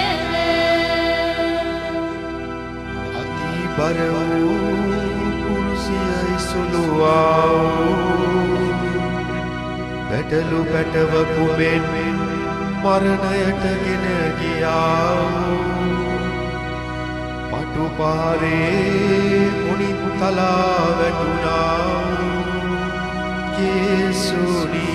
අතිබර වූ කුරුසිය ඉසුළුවා පැටලු පැටවකු මෙන් මරණයට ගෙන ගියා පටු පාරේ මුනිත් තලා වැටුණා යේසුනි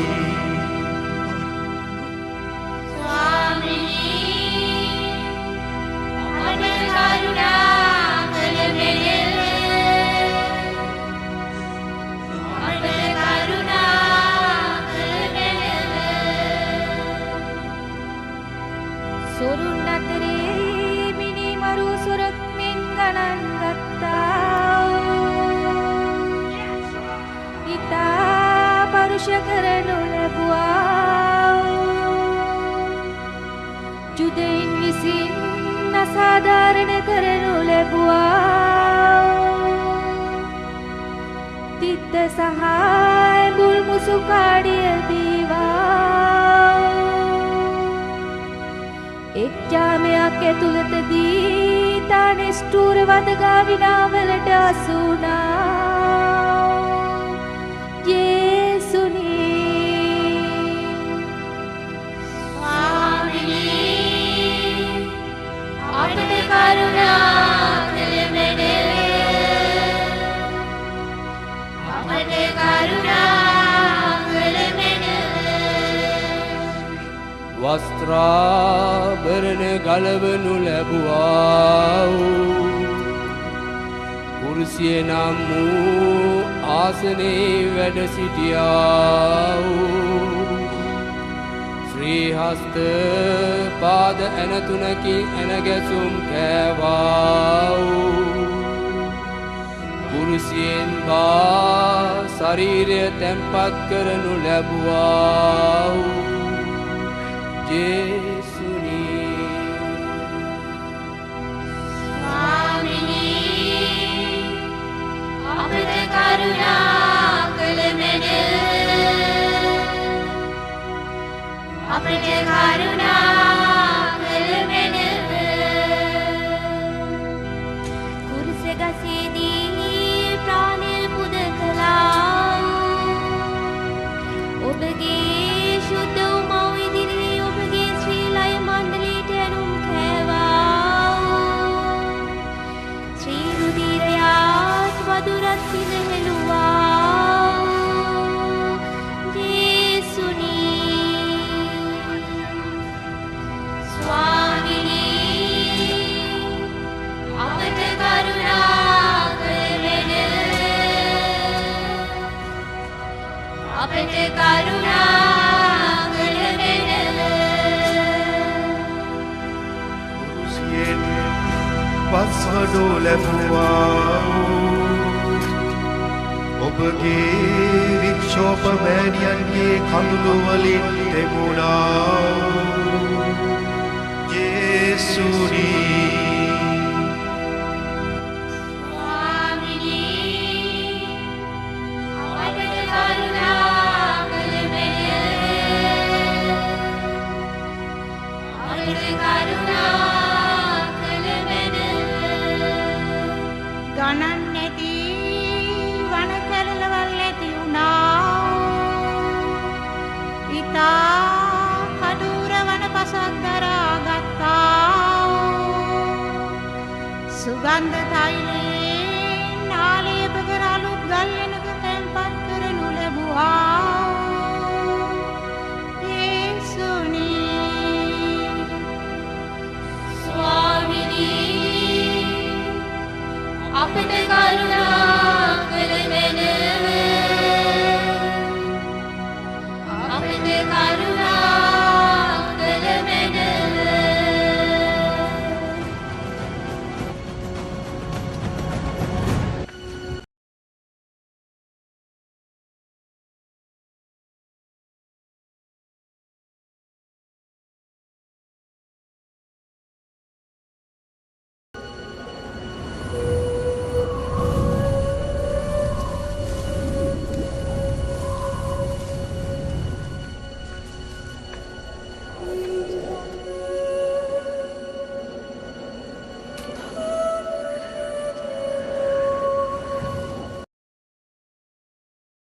සොරුන් අතරේ මිනිමරු සොරක් මෙන් ගණන් ගත්තා ඉතා පරුෂ කරනු ලැබුවා ජුදයින් විසින් අසාධාරණ කරනු ලැබුවා තිත්ත සහාය බුල් මුසු කාඩිය දීවා එක් ජාමයක් ඇතුළතදී තානෙස්ටූර වදගා විනාවලට අසුනා යේසුනි ස්වාමිනී අපට කරුණා කළමෙන අපට කරුණා කළමෙන වස්ත්‍රාභරණ ගලවනු ලැබුවා කුරුසිය නම් වූ ආසනයේ වැඩ සිටියා ශ්‍රී හස්ත පාද ඇනතුනකින් ඇනගැසුම් කෑවා කුරුසියෙන් බා ශරීරය තැන්පත් කරනු ලැබුවා යේසුනි ස්වාමිනී අපට කරුණා කළමෙන අපට කරුණා කළමෙන කුරුස ගසේදී ප්‍රාණය පුද කළා ඔබගේ ශුද්ධ උමව් ඉදිරියේ ඔබගේ ශ්‍රී ලය මණ්ඩලයට ඇනුම් කෑවා ශ්‍රී රුධිරයාත් වදුරත් පිළිහෙළුවා යේසුනි ස්වාමිනී අපට කරුණා කළමෙන අපට කරුණා කළමෙන කුරුසියෙන් පස්වනු ලැබුවා ඔබගේ වික්ෂෝප මෑණියන්ගේ කඳුළු වලින් තෙමුණා යේසුනි ස්වාමිනී අපට කරුණා කළමෙන අපට කරුණා කළමෙන ගණන් නැති වන කැලලවල් ඇති වුණා ඉතා කඩූර වන පසක් දරා ගත්තා සුගන්ධ තෛලයෙන් ආලේප කර අලුත් ගල් වෙනක තැන්පත් කරනු ලැබුවා යේසුනි ස්වාමිනී අපට කරුණා කළමෙන අපට කරුණා කළමෙන